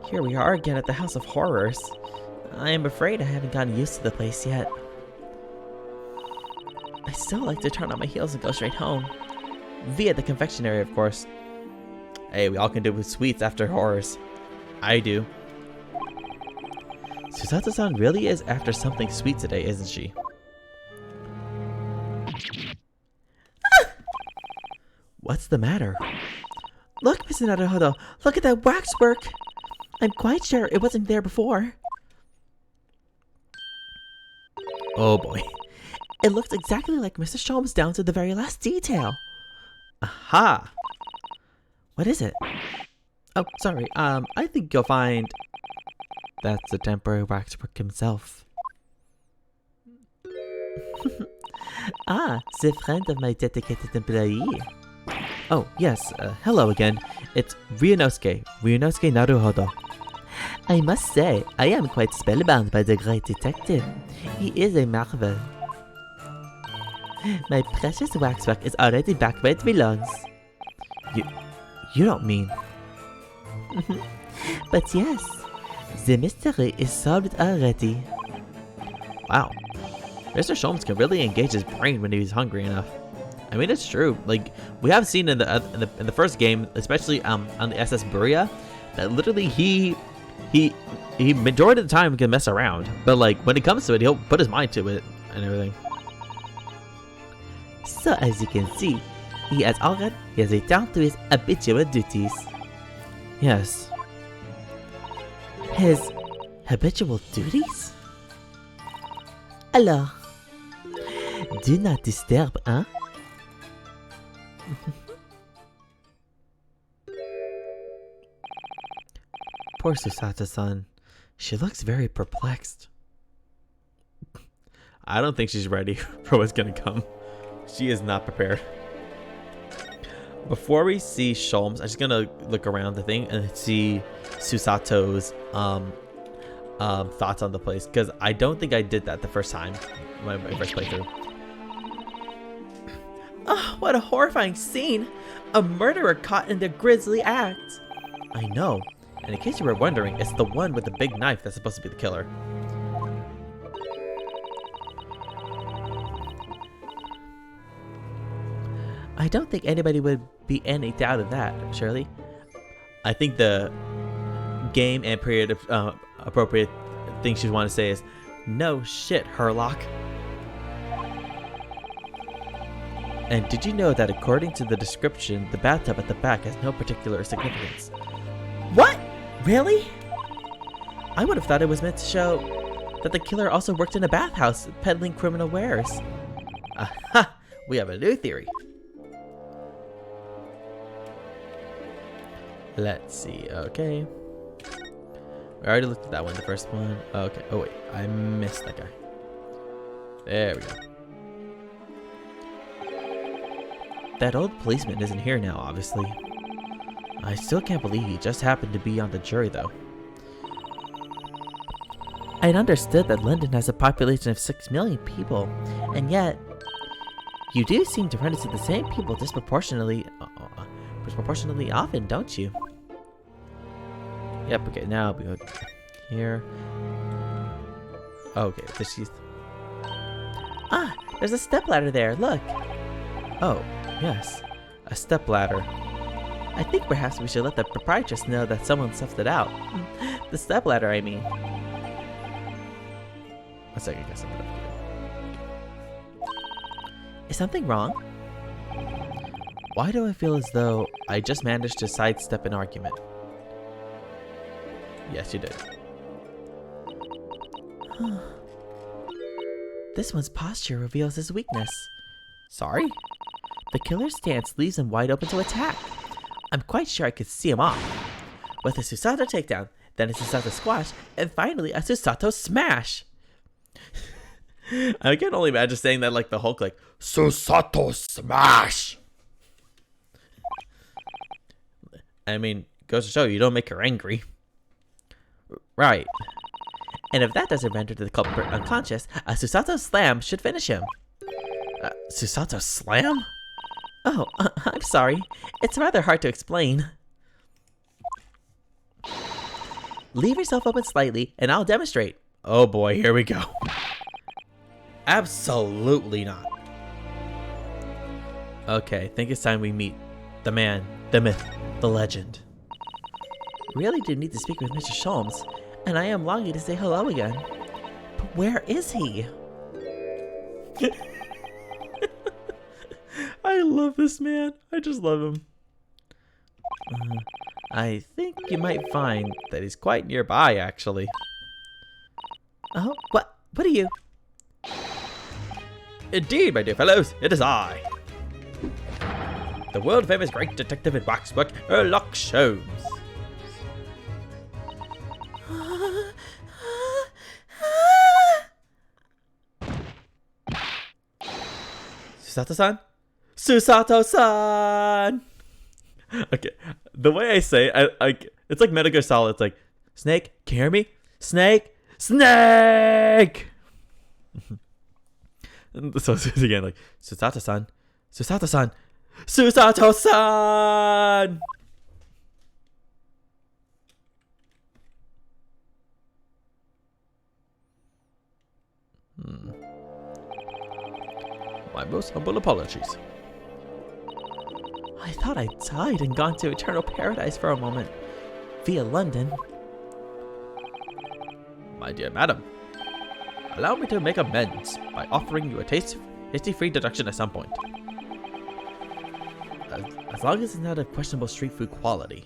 Here we are again at the House of Horrors. I am afraid I haven't gotten used to the place yet. I still like to turn on my heels and go straight home. Via the confectionery, of course. Hey, we all can do with sweets after horrors. I do. Susato-san really is after something sweet today, isn't she? Ah! What's the matter? Look, Mr. Naruhodo, look at that waxwork! I'm quite sure it wasn't there before. Oh boy. It looks exactly like Mr. Sholmes down to the very last detail. Aha! What is it? Oh, sorry. I think you'll find that's the temporary waxwork himself. Ah, c'est friend of my dedicated employee. Oh, yes. Hello again. It's Ryunosuke Naruhodo. I must say, I am quite spellbound by the great detective. He is a marvel. My precious waxwork is already back where it belongs. You don't mean... But yes, the mystery is solved already. Wow. Mr. Sholmes can really engage his brain when he's hungry enough. I mean, it's true. Like, we have seen in the first game, especially on the SS Buria, that literally he majority of the time can mess around. But like, when it comes to it, he'll put his mind to it and everything. So as you can see, he has returned to his habitual duties. Yes. His habitual duties? Alors, do not disturb, hein? Poor Susato-san. She looks very perplexed. I don't think she's ready for what's gonna come. She is not prepared. Before we see Sholmes, I'm just gonna look around the thing and see Susato's thoughts on the place, because I don't think I did that the first time, my first playthrough. Oh, what a horrifying scene! A murderer caught in their grisly act. I know, and in case you were wondering, it's the one with the big knife that's supposed to be the killer. I don't think anybody would be any doubt of that, Shirley. I think the game and period of appropriate thing she'd want to say is, no shit, Herlock. And did you know that according to the description, the bathtub at the back has no particular significance? What? Really? I would have thought it was meant to show that the killer also worked in a bathhouse peddling criminal wares. Aha! We have a new theory. Let's see. Okay. We already looked at that one, the first one. Okay. Oh, wait. I missed that guy. There we go. That old policeman isn't here now, obviously. I still can't believe he just happened to be on the jury, though. I'd understood that London has a population of 6 million people, and yet you do seem to run into the same people disproportionately often, don't you? Yep, okay, now we go here. Okay, this is... Ah, there's a stepladder there, look. Oh, yes. A stepladder. I think perhaps we should let the proprietress know that someone stuffed it out. The stepladder, I mean. A second, guess I'm gonna have Is something wrong? Why do I feel as though I just managed to sidestep an argument? Yes, you did. This one's posture reveals his weakness. Sorry? The killer's stance leaves him wide open to attack. I'm quite sure I could see him off. With a Susato takedown, then a Susato squash, and finally a Susato smash! I can only imagine saying that like the Hulk, like, Susato smash! I mean, goes to show you don't make her angry. Right. And if that doesn't render the culprit unconscious, a Susato slam should finish him. Susato slam? Oh, I'm sorry. It's rather hard to explain. Leave yourself open slightly, and I'll demonstrate. Oh boy, here we go. Absolutely not. Okay, I think it's time we meet the man, the myth, the legend. Really do need to speak with Mr. Sholmes, and I am longing to say hello again. But where is he? I love this man. I just love him. I think you might find That he's quite nearby, actually. Oh, what are you? Indeed, my dear fellows, it is I. The world-famous great detective in waxwork, Sherlock Holmes. Susato-san? Susato-san! Okay, the way I say it, it's like Metal Gear Solid. It's like, Snake, can you hear me? Snake! Snake! So it's again like, Susato-san, Susato-san, Susato-san! My most humble apologies. I thought I'd died and gone to eternal paradise for a moment. Via London. My dear madam, allow me to make amends by offering you a tasty-free deduction at some point. As long as it's not of questionable street food quality.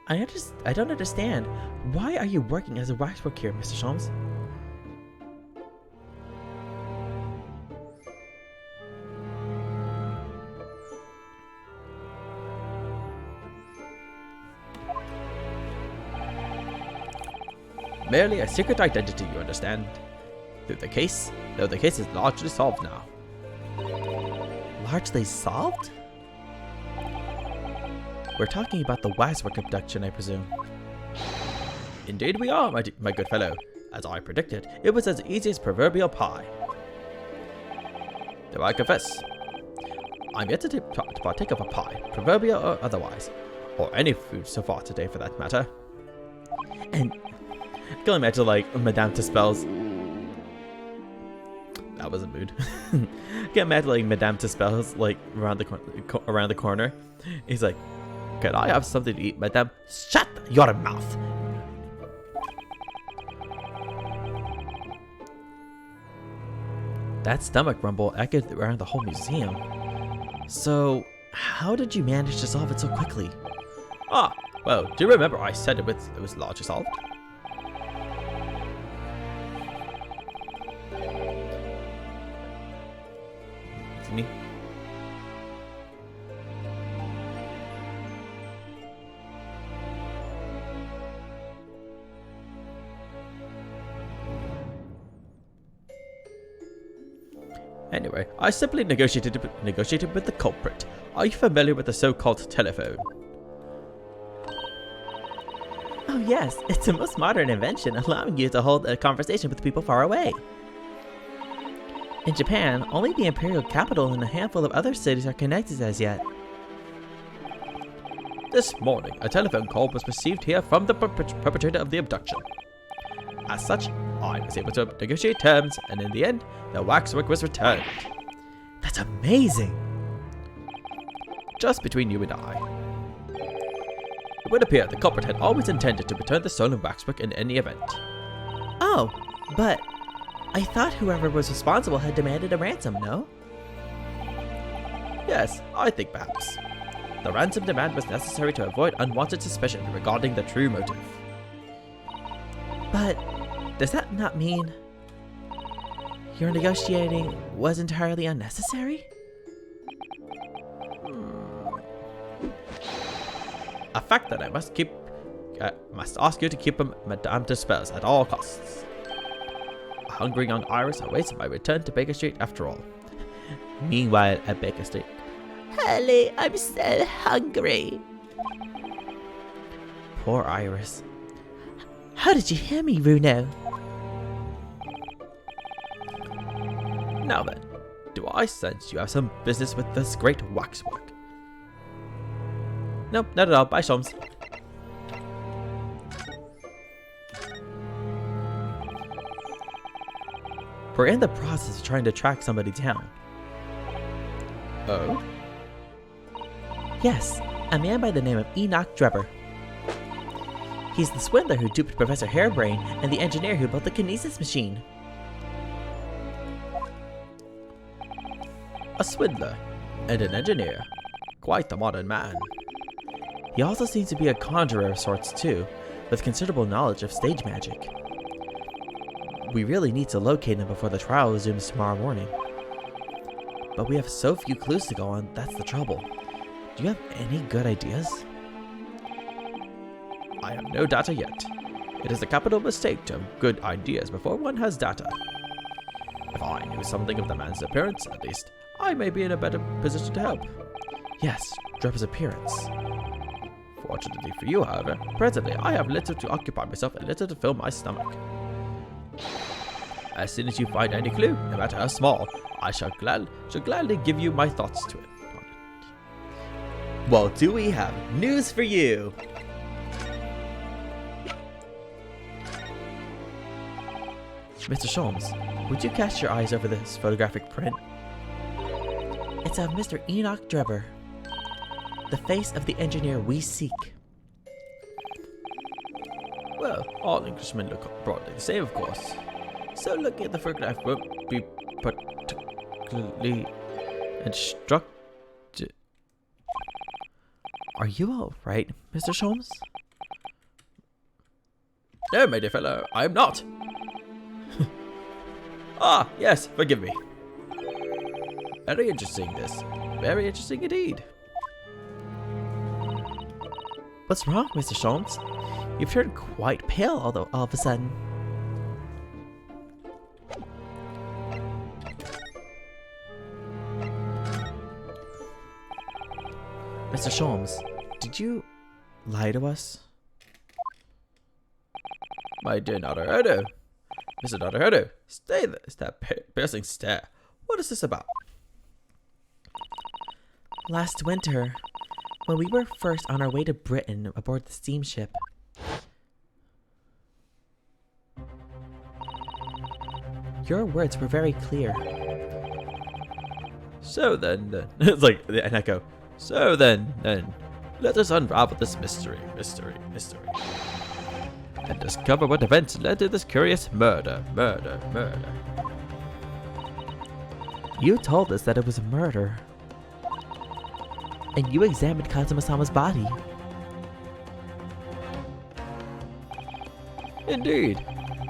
I don't understand. Why are you working as a waxwork here, Mr. Sholmes? Merely a secret identity, you understand. Though the case is largely solved now. Largely solved? We're talking about the waxwork abduction, I presume. Indeed we are, my good fellow. As I predicted, it was as easy as proverbial pie. Though I confess, I'm yet to partake of a pie, proverbial or otherwise, or any food so far today for that matter. And I can imagine like Madame Tussauds. That was a mood. I can imagine like Madame Tussauds like around the corner. He's like, "Can I have something to eat, Madame?" Shut your mouth. that stomach rumble echoed around the whole museum. So, how did you manage to solve it so quickly? Ah, well, do you remember I said it was largely solved? It's me. Anyway, I simply negotiated with the culprit. Are you familiar with the so-called telephone? Oh yes, it's the most modern invention, allowing you to hold a conversation with people far away. In Japan, only the imperial capital and a handful of other cities are connected as yet. This morning, a telephone call was received here from the perpetrator of the abduction. As such, I was able to negotiate terms, and in the end, the waxwork was returned. That's amazing! Just between you and I. It would appear the culprit had always intended to return the stolen waxwork in any event. Oh, but I thought whoever was responsible had demanded a ransom, no? Yes, I think perhaps. The ransom demand was necessary to avoid unwanted suspicion regarding the true motive. But does that not mean your negotiating was entirely unnecessary? A fact that I must ask you to keep Madame Disperse at all costs. A hungry young iris awaits my return to Baker Street after all. Meanwhile, at Baker Street. Ellie, I'm so hungry. Poor Iris. How did you hear me, Runo? Now then, do I sense you have some business with this great waxwork? Nope, not at all. Bye, Sholmes. We're in the process of trying to track somebody down. Oh? Yes, a man by the name of Enoch Drebber. He's the swindler who duped Professor Hairbrain and the engineer who built the kinesis machine. A swindler and an engineer. Quite the modern man. He also seems to be a conjurer of sorts too, with considerable knowledge of stage magic. We really need to locate him before the trial resumes tomorrow morning. But we have so few clues to go on, that's the trouble. Do you have any good ideas? I have no data yet. It is a capital mistake to have good ideas before one has data. If I knew something of the man's appearance, at least, I may be in a better position to help. Yes, Drebber's appearance. Fortunately for you, however, presently I have little to occupy myself and little to fill my stomach. As soon as you find any clue, no matter how small, I shall gladly give you my thoughts to it. Well, do we have news for you? Mr. Sholmes, would you cast your eyes over this photographic print? It's of Mr. Enoch Drebber, the face of the engineer we seek. Well, all Englishmen look broadly the same, of course. So looking at the photograph won't be particularly instructive. Are you alright, Mr. Sholmes? No, my dear fellow, I am not. Ah, yes, forgive me. Very interesting, this. Very interesting indeed. What's wrong, Mr. Sholmes? You've turned quite pale all of a sudden. Mr. Sholmes, did you lie to us? My dear Naruhodo. Mr. Naruhodo, stay there. It's that piercing stare. What is this about? Last winter, when we were first on our way to Britain aboard the steamship, your words were very clear. So then, it's like an echo. So then, let us unravel this mystery, and discover what events led to this curious murder. You told us that it was a murder. And you examined Kazuma-sama's body. Indeed.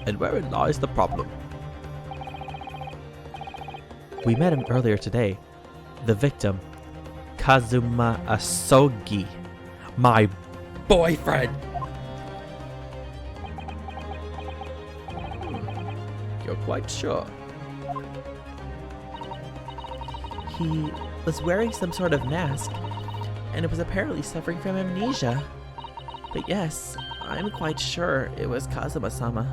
And wherein lies the problem? We met him earlier today. The victim, Kazuma Asogi, my boyfriend. You're quite sure? He was wearing some sort of mask, and it was apparently suffering from amnesia. But yes, I'm quite sure it was Kazuma-sama.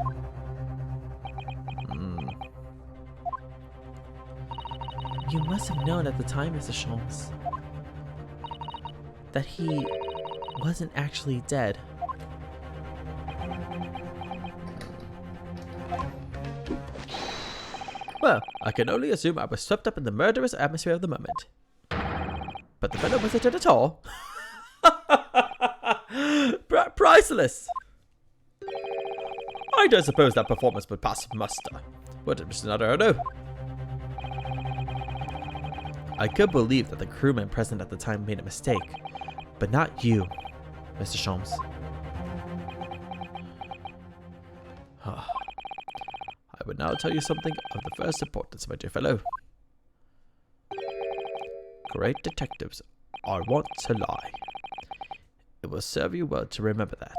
You must have known at the time, Mr. Sholmes, that he wasn't actually dead. Well, I can only assume I was swept up in the murderous atmosphere of the moment. But the fellow wasn't dead at all. Priceless! I don't suppose that performance would pass muster. Would it, Mr. Naruto? I could believe that the crewmen present at the time made a mistake, but not you, Mr. Sholmes. I would now tell you something of the first importance, my dear fellow. Great detectives are wont to lie. It will serve you well to remember that.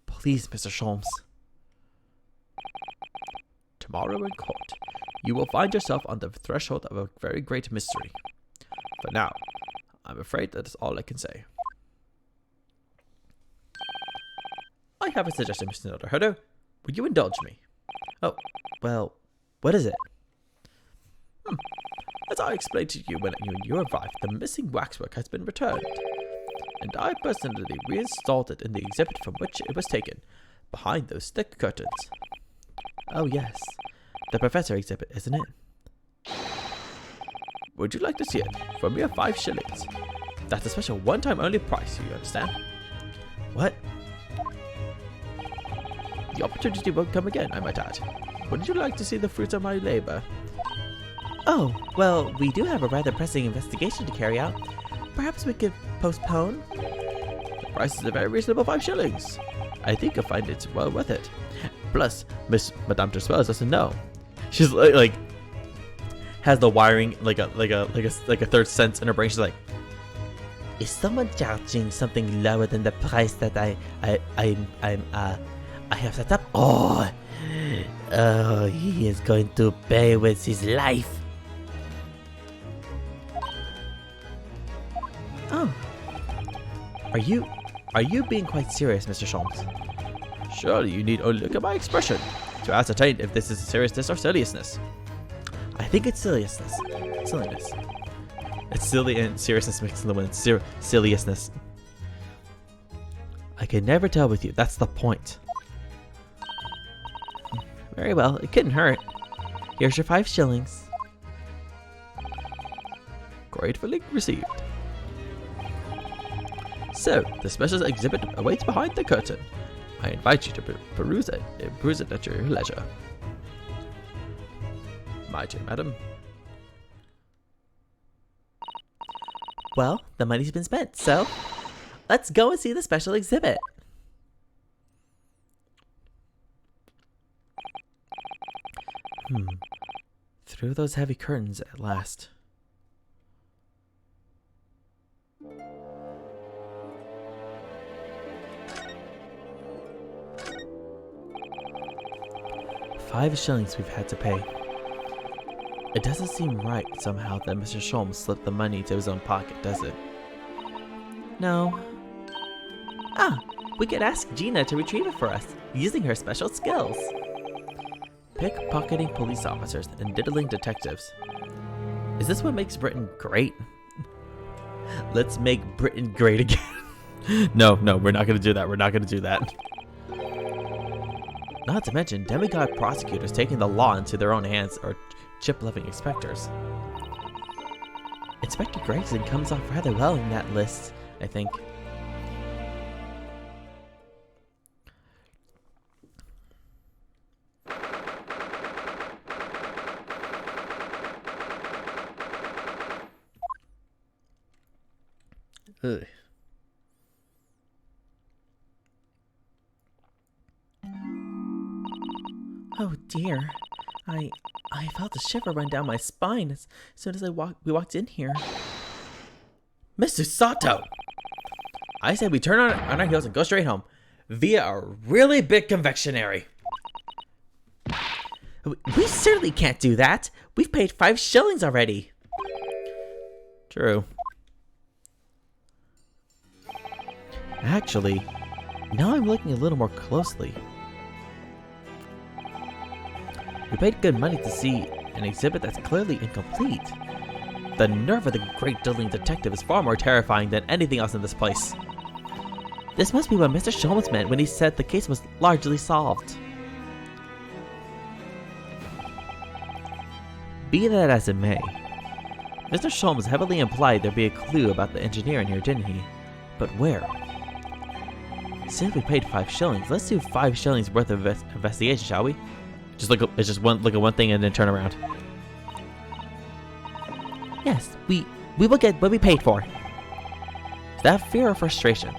Please, Mr. Sholmes. Tomorrow in court, you will find yourself on the threshold of a very great mystery. For now, I'm afraid that is all I can say. I have a suggestion, Mr. Naruto. Would you indulge me? Oh, well, what is it? As I explained to you when you arrived, the missing waxwork has been returned. And I personally reinstalled it in the exhibit from which it was taken, behind those thick curtains. Oh yes, the professor exhibit, isn't it? Would you like to see it for mere 5 shillings? That's a special one-time only price, you understand? What? The opportunity won't come again, I might add. Wouldn't you like to see the fruits of my labor? Oh, well, we do have a rather pressing investigation to carry out. Perhaps we could postpone? The price is a very reasonable 5 shillings. I think you'll find it well worth it. Plus, Madame Tussauds doesn't know. She's like has the wiring like a third sense in her brain. She's like, is someone charging something lower than the price that I have set up? Oh, he is going to pay with his life. Oh, are you being quite serious, Mr. Sholmes? Surely you need only look at my expression to ascertain if this is seriousness or silliness. I think it's silliness. It's silly and seriousness mixed in the one. Silliness. I can never tell with you. That's the point. Very well. It couldn't hurt. Here's your 5 shillings. Gratefully received. So, the special exhibit awaits behind the curtain. I invite you to peruse it at your leisure. My dear madam. Well, the money's been spent, so let's go and see the special exhibit. Through those heavy curtains at last. $5 shillings we've had to pay. It doesn't seem right somehow that Mr. Sholmes slipped the money to his own pocket, does it? No. Ah, we could ask Gina to retrieve it for us, using her special skills. Pickpocketing police officers and diddling detectives. Is this what makes Britain great? Let's make Britain great again. No, we're not gonna do that. We're not gonna do that. Not to mention demigod prosecutors taking the law into their own hands, or chip-loving inspectors. Inspector Gregson comes off rather well in that list, I think. Ugh. Oh dear, I felt a shiver run down my spine as soon as we walked in here. Miss Susato! I say we turn on our heels and go straight home via a really big confectionery. We certainly can't do that. We've paid 5 shillings already. True. Actually, Now I'm looking a little more closely. We paid good money to see an exhibit that's clearly incomplete. The nerve of the great diddling detective is far more terrifying than anything else in this place. This must be what Mr. Sholmes meant when he said the case was largely solved. Be that as it may, Mr. Sholmes heavily implied there'd be a clue about the engineer in here, didn't he? But where? Since we paid 5 shillings, let's do 5 shillings worth of investigation, shall we? Look at one thing and then turn around. Yes, we will get what we paid for. Is that fear or frustration?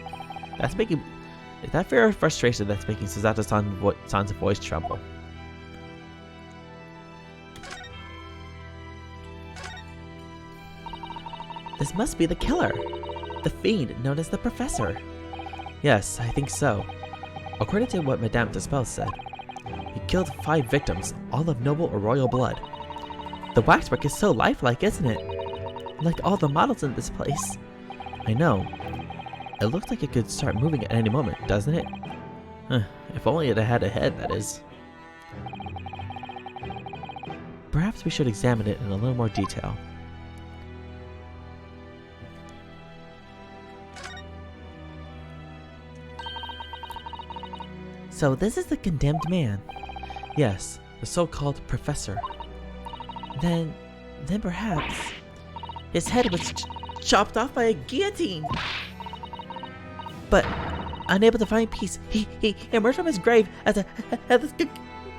Is that fear or frustration that's making Susato's voice tremble? This must be the killer. The fiend known as the Professor. Yes, I think so. According to what Madame Dispel said, he killed 5 victims, all of noble or royal blood. The waxwork is so lifelike, isn't it? Like all the models in this place. I know. It looks like it could start moving at any moment, doesn't it? If only it had a head, that is. Perhaps we should examine it in a little more detail. So this is the condemned man. Yes, the so-called professor. Then perhaps his head was chopped off by a guillotine. But unable to find peace, he emerged from his grave as a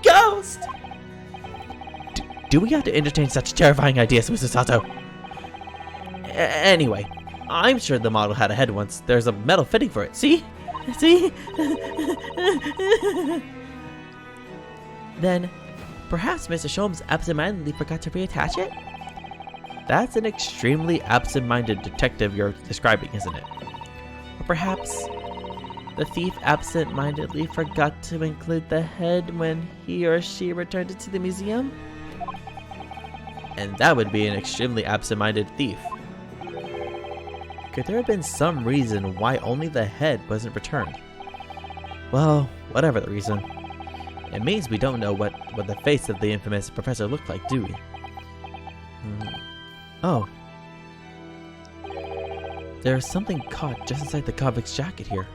ghost. Do we have to entertain such terrifying ideas, Mrs. Susato? Anyway, I'm sure the model had a head once. There's a metal fitting for it. See? See? Then, perhaps Mr. Sholmes absentmindedly forgot to reattach it? That's an extremely absent-minded detective you're describing, isn't it? Or perhaps the thief absent-mindedly forgot to include the head when he or she returned it to the museum? And that would be an extremely absent-minded thief. Could there have been some reason why only the head wasn't returned? Well, whatever the reason. It means we don't know what the face of the infamous professor looked like, do we? Oh. There's something caught just inside the convict's jacket here.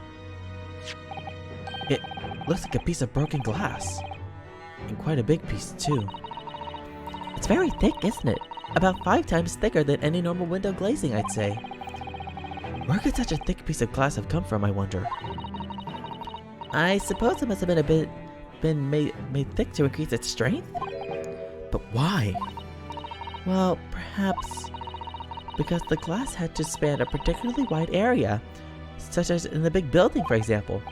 It looks like a piece of broken glass. And quite a big piece, too. It's very thick, isn't it? About 5 times thicker than any normal window glazing, I'd say. Where could such a thick piece of glass have come from, I wonder? I suppose it must have been made thick to increase its strength? But why? Well, perhaps because the glass had to span a particularly wide area, such as in the big building, for example.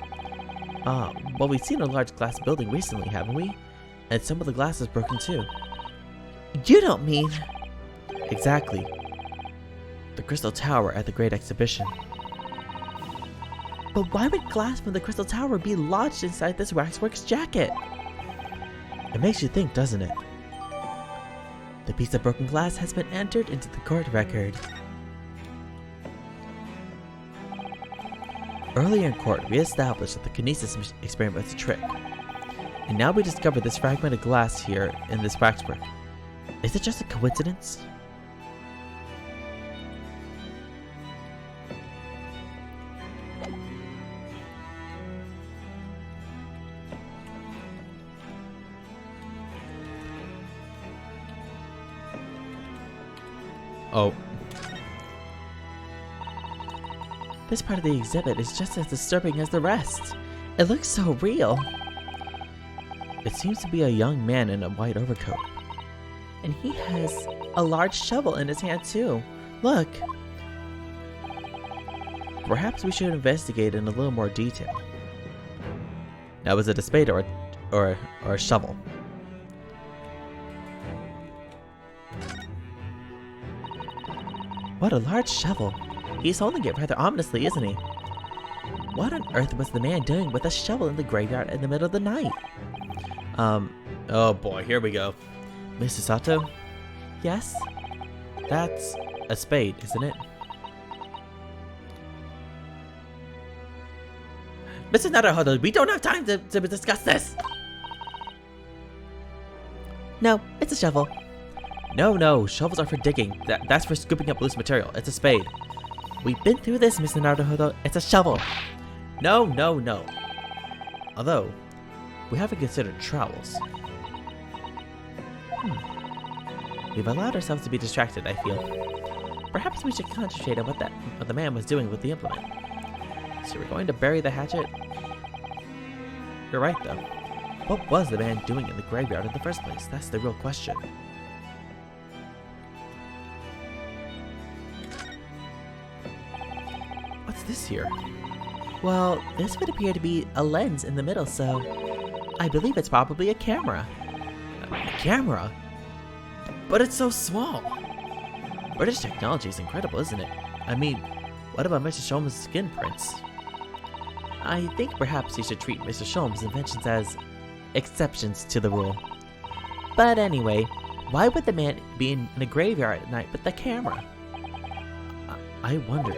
Well, we've seen a large glass building recently, haven't we? And some of the glass is broken too. You don't mean... Exactly. The Crystal Tower at the Great Exhibition. But why would glass from the Crystal Tower be lodged inside this waxworks jacket? It makes you think, doesn't it? The piece of broken glass has been entered into the court record. Earlier in court, we established that the kinesis experiment was a trick. And now we discover this fragment of glass here in this waxwork. Is it just a coincidence? Oh. This part of the exhibit is just as disturbing as the rest. It looks so real. It seems to be a young man in a white overcoat. And he has a large shovel in his hand too. Look. Perhaps we should investigate in a little more detail. Now, was it a spade or a shovel? What a large shovel. He's holding it rather ominously, isn't he? What on earth was the man doing with a shovel in the graveyard in the middle of the night? Oh boy, here we go. Miss Susato? Yes? That's a spade, isn't it? Mr. Naruhodo, we don't have time to discuss this! No, it's a shovel. No, shovels are for digging. That's for scooping up loose material. It's a spade. We've been through this, Mr. Naruhodo. It's a shovel. No. Although, we haven't considered trowels. We've allowed ourselves to be distracted, I feel. Perhaps we should concentrate on what the man was doing with the implement. So we're going to bury the hatchet? You're right, though. What was the man doing in the graveyard in the first place? That's the real question. What's this here? Well, this would appear to be a lens in the middle, so I believe it's probably a camera. A camera? But it's so small. British technology is incredible, isn't it? I mean, what about Mr. Sholmes' skin prints? I think perhaps you should treat Mr. Sholmes' inventions as exceptions to the rule. But anyway, why would the man be in a graveyard at night with the camera? I wonder.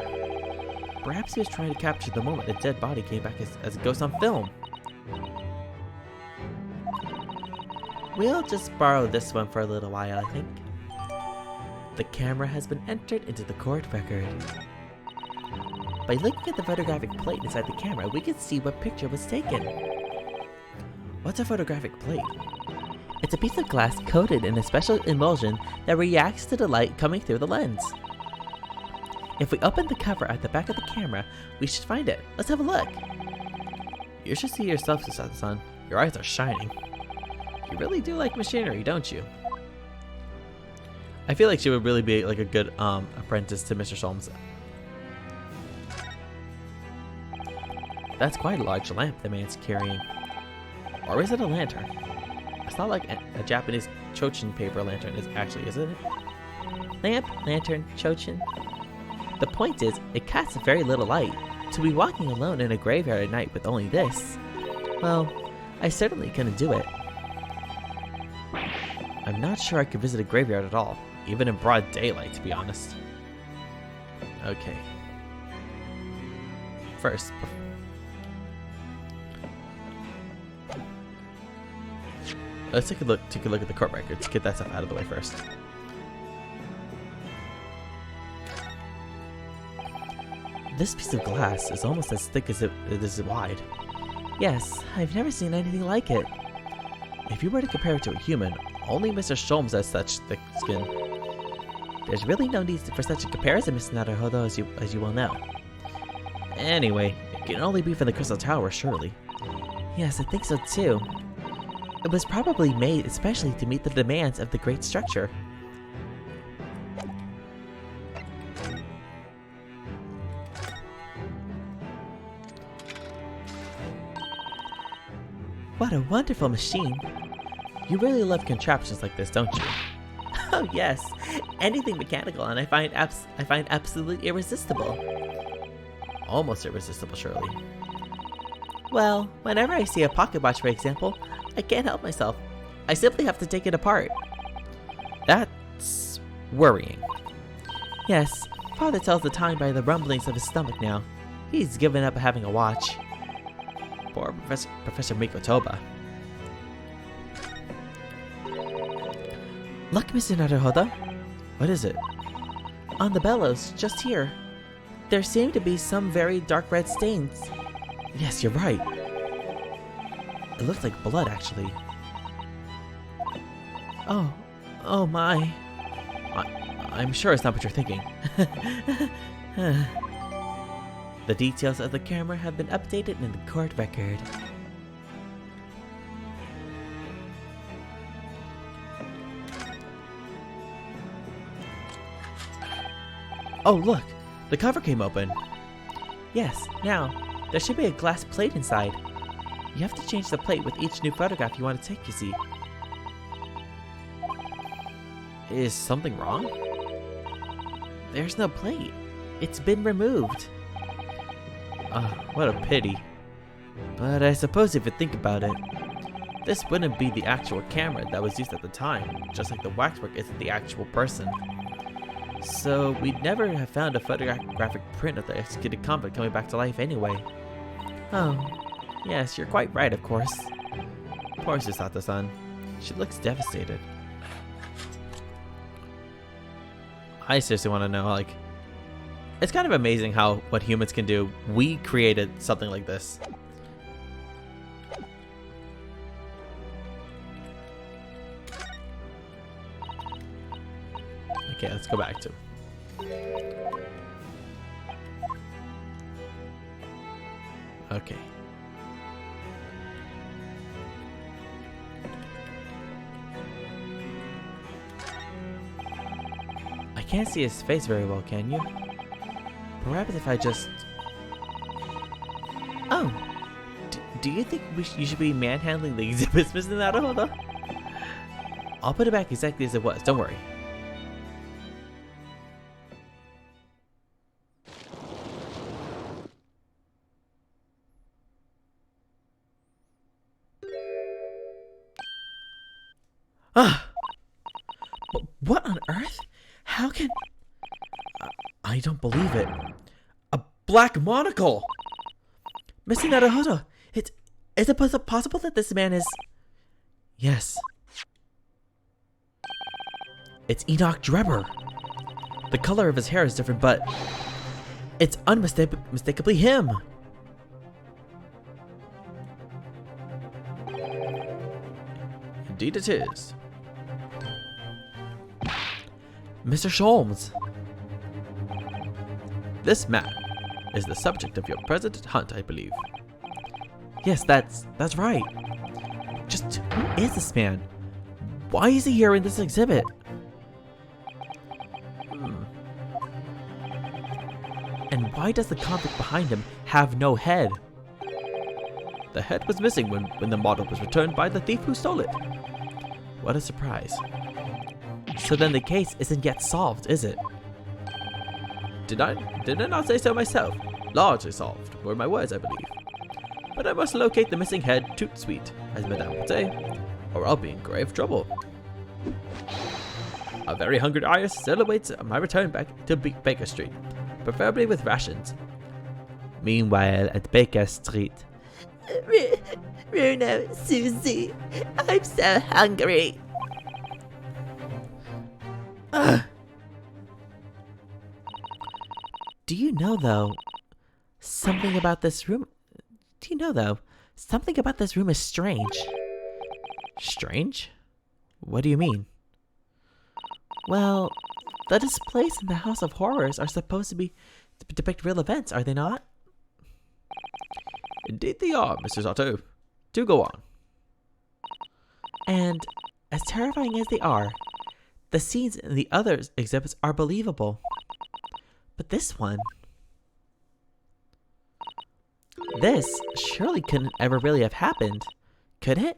Perhaps he was trying to capture the moment a dead body came back as a ghost on film. We'll just borrow this one for a little while, I think. The camera has been entered into the court record. By looking at the photographic plate inside the camera, we can see what picture was taken. What's a photographic plate? It's a piece of glass coated in a special emulsion that reacts to the light coming through the lens. If we open the cover at the back of the camera, we should find it. Let's have a look. You should see yourself, Susato-san. Your eyes are shining. You really do like machinery, don't you? I feel like she would really be like a good apprentice to Mr. Sholmes. That's quite a large lamp the man's carrying. Or is it a lantern? It's not like a Japanese chochin paper lantern is actually, isn't it? Lamp, lantern, chochin. The point is, it casts very little light. To be walking alone in a graveyard at night with only this, well, I certainly couldn't do it. I'm not sure I could visit a graveyard at all, even in broad daylight, to be honest. Okay. First, let's take a look at the court records. Get that stuff out of the way first. This piece of glass is almost as thick as it is wide. Yes, I've never seen anything like it. If you were to compare it to a human, only Mr. Sholmes has such thick skin. There's really no need for such a comparison, Mr. Naruhodo, as you well know. Anyway, it can only be from the Crystal Tower, surely. Yes, I think so too. It was probably made especially to meet the demands of the great structure. What a wonderful machine! You really love contraptions like this, don't you? Oh yes, anything mechanical, and I find absolutely irresistible. Almost irresistible, surely. Well, whenever I see a pocket watch, for example, I can't help myself. I simply have to take it apart. That's worrying. Yes, Father tells the time by the rumblings of his stomach now. He's given up having a watch. Poor Professor Mikotoba. Look, Mr. Naruhodo. What is it? On the bellows, just here. There seem to be some very dark red stains. Yes, you're right. It looks like blood, actually. Oh my. I'm sure it's not what you're thinking. The details of the camera have been updated in the court record. Oh, look! The cover came open. Yes, now, there should be a glass plate inside. You have to change the plate with each new photograph you want to take, you see. Is something wrong? There's no plate. It's been removed. What a pity. But I suppose if you think about it, this wouldn't be the actual camera that was used at the time, just like the waxwork isn't the actual person. So we'd never have found a photographic print of the executed convict coming back to life anyway. Oh, Yes, you're quite right, of course. Poor Susato-san. She looks devastated. I seriously want to know, like... It's kind of amazing how what humans can do. We created something like this. Okay, let's go back to... Okay. I can't see his face very well, can you? Perhaps if I just... Oh! Do you think you should be manhandling the exhibits, Mr. Naruhodo? I'll put it back exactly as it was, don't worry. Ah! What on earth? How can... I don't believe it. A black monocle! Mr. Naruhodo, is it possible that this man is... Yes. It's Enoch Drebber. The color of his hair is different, but... It's unmistakably him! Indeed it is. Mr. Sholmes. This man is the subject of your present hunt, I believe. Yes, that's right. Just who is this man? Why is he here in this exhibit? And why does the convict behind him have no head? The head was missing when the model was returned by the thief who stole it. What a surprise. So then the case isn't yet solved, is it? Did I not say so myself? Largely solved, were my words, I believe. But I must locate the missing head tout suite, as Madame would say, or I'll be in grave trouble. A very hungry eye still awaits my return back to Baker Street, preferably with rations. Meanwhile, at Baker Street... Bruno, Susie, I'm so hungry. Do you know, though, something about this room... something about this room is strange. Strange? What do you mean? Well, the displays in the House of Horrors are supposed to depict real events, are they not? Indeed they are, Mr. Susato. Do go on. And, as terrifying as they are, the scenes in the other exhibits are believable. But this one... This surely couldn't ever really have happened, could it?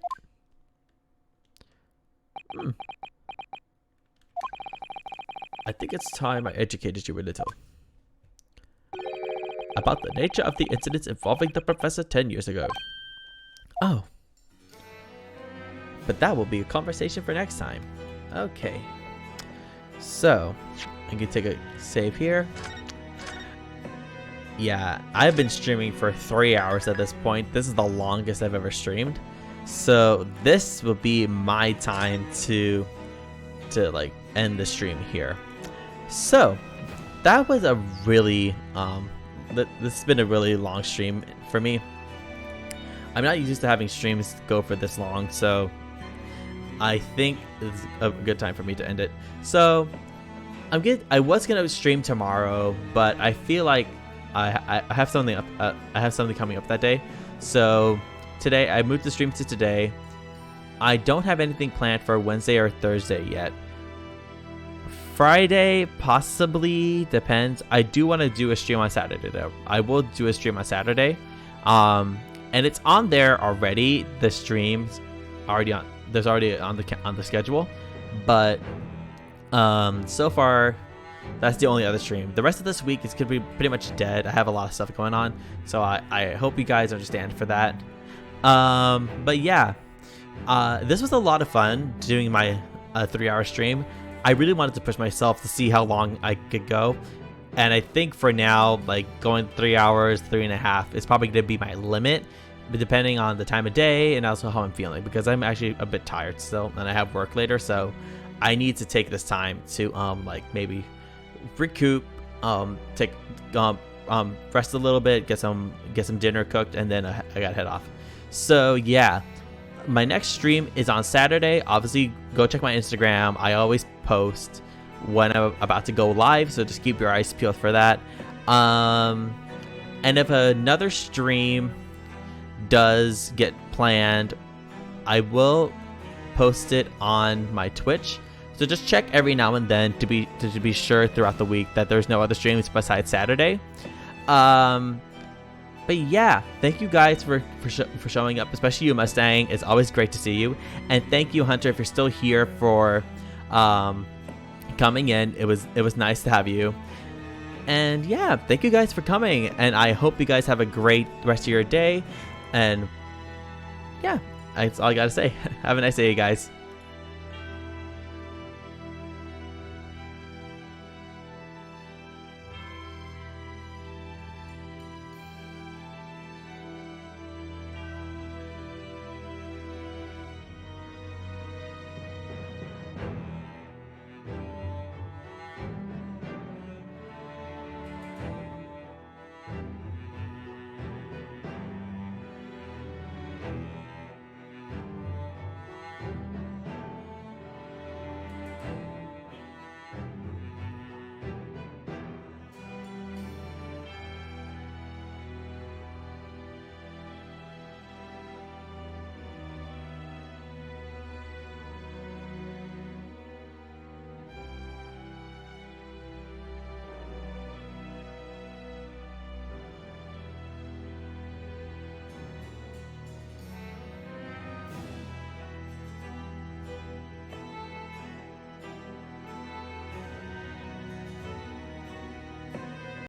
I think it's time I educated you a little. About the nature of the incidents involving the professor 10 years ago. Oh. But that will be a conversation for next time. Okay. So, I can take a save here. Yeah, I've been streaming for 3 hours at this point. This is the longest I've ever streamed. So, this will be my time to like end the stream here. So, that was a really this has been a really long stream for me. I'm not used to having streams go for this long, so I think it's a good time for me to end it. So I was gonna stream tomorrow, but I feel like I have something up. I have something coming up that day. So today I moved the stream to today. I don't have anything planned for Wednesday or Thursday yet. Friday possibly, depends. I do want to do a stream on Saturday though. I will do a stream on Saturday. And it's on there already. The stream's already on. There's already on the schedule, but so far that's the only other stream. The rest of this week is gonna be pretty much dead. I have a lot of stuff going on, so I hope you guys understand for that. But yeah, this was a lot of fun doing my 3-hour stream. I really wanted to push myself to see how long I could go, and I think for now, like going 3 hours, 3.5 is probably gonna be my limit, depending on the time of day and also how I'm feeling, because I'm actually a bit tired still and I have work later, so I need to take this time to like maybe recoup, take rest a little bit, get some dinner cooked, and then I gotta head off. So yeah, my next stream is on Saturday. Obviously, go check my Instagram. I always post when I'm about to go live, so just keep your eyes peeled for that. And if another stream does get planned, I will post it on my Twitch. So just check every now and then to be sure throughout the week that there's no other streams besides Saturday. But yeah, thank you guys for showing up, especially you, Mustang. It's always great to see you. And thank you, Hunter, if you're still here for coming in. It was nice to have you. And yeah, thank you guys for coming. And I hope you guys have a great rest of your day. And yeah, that's all I gotta say. Have a nice day, guys.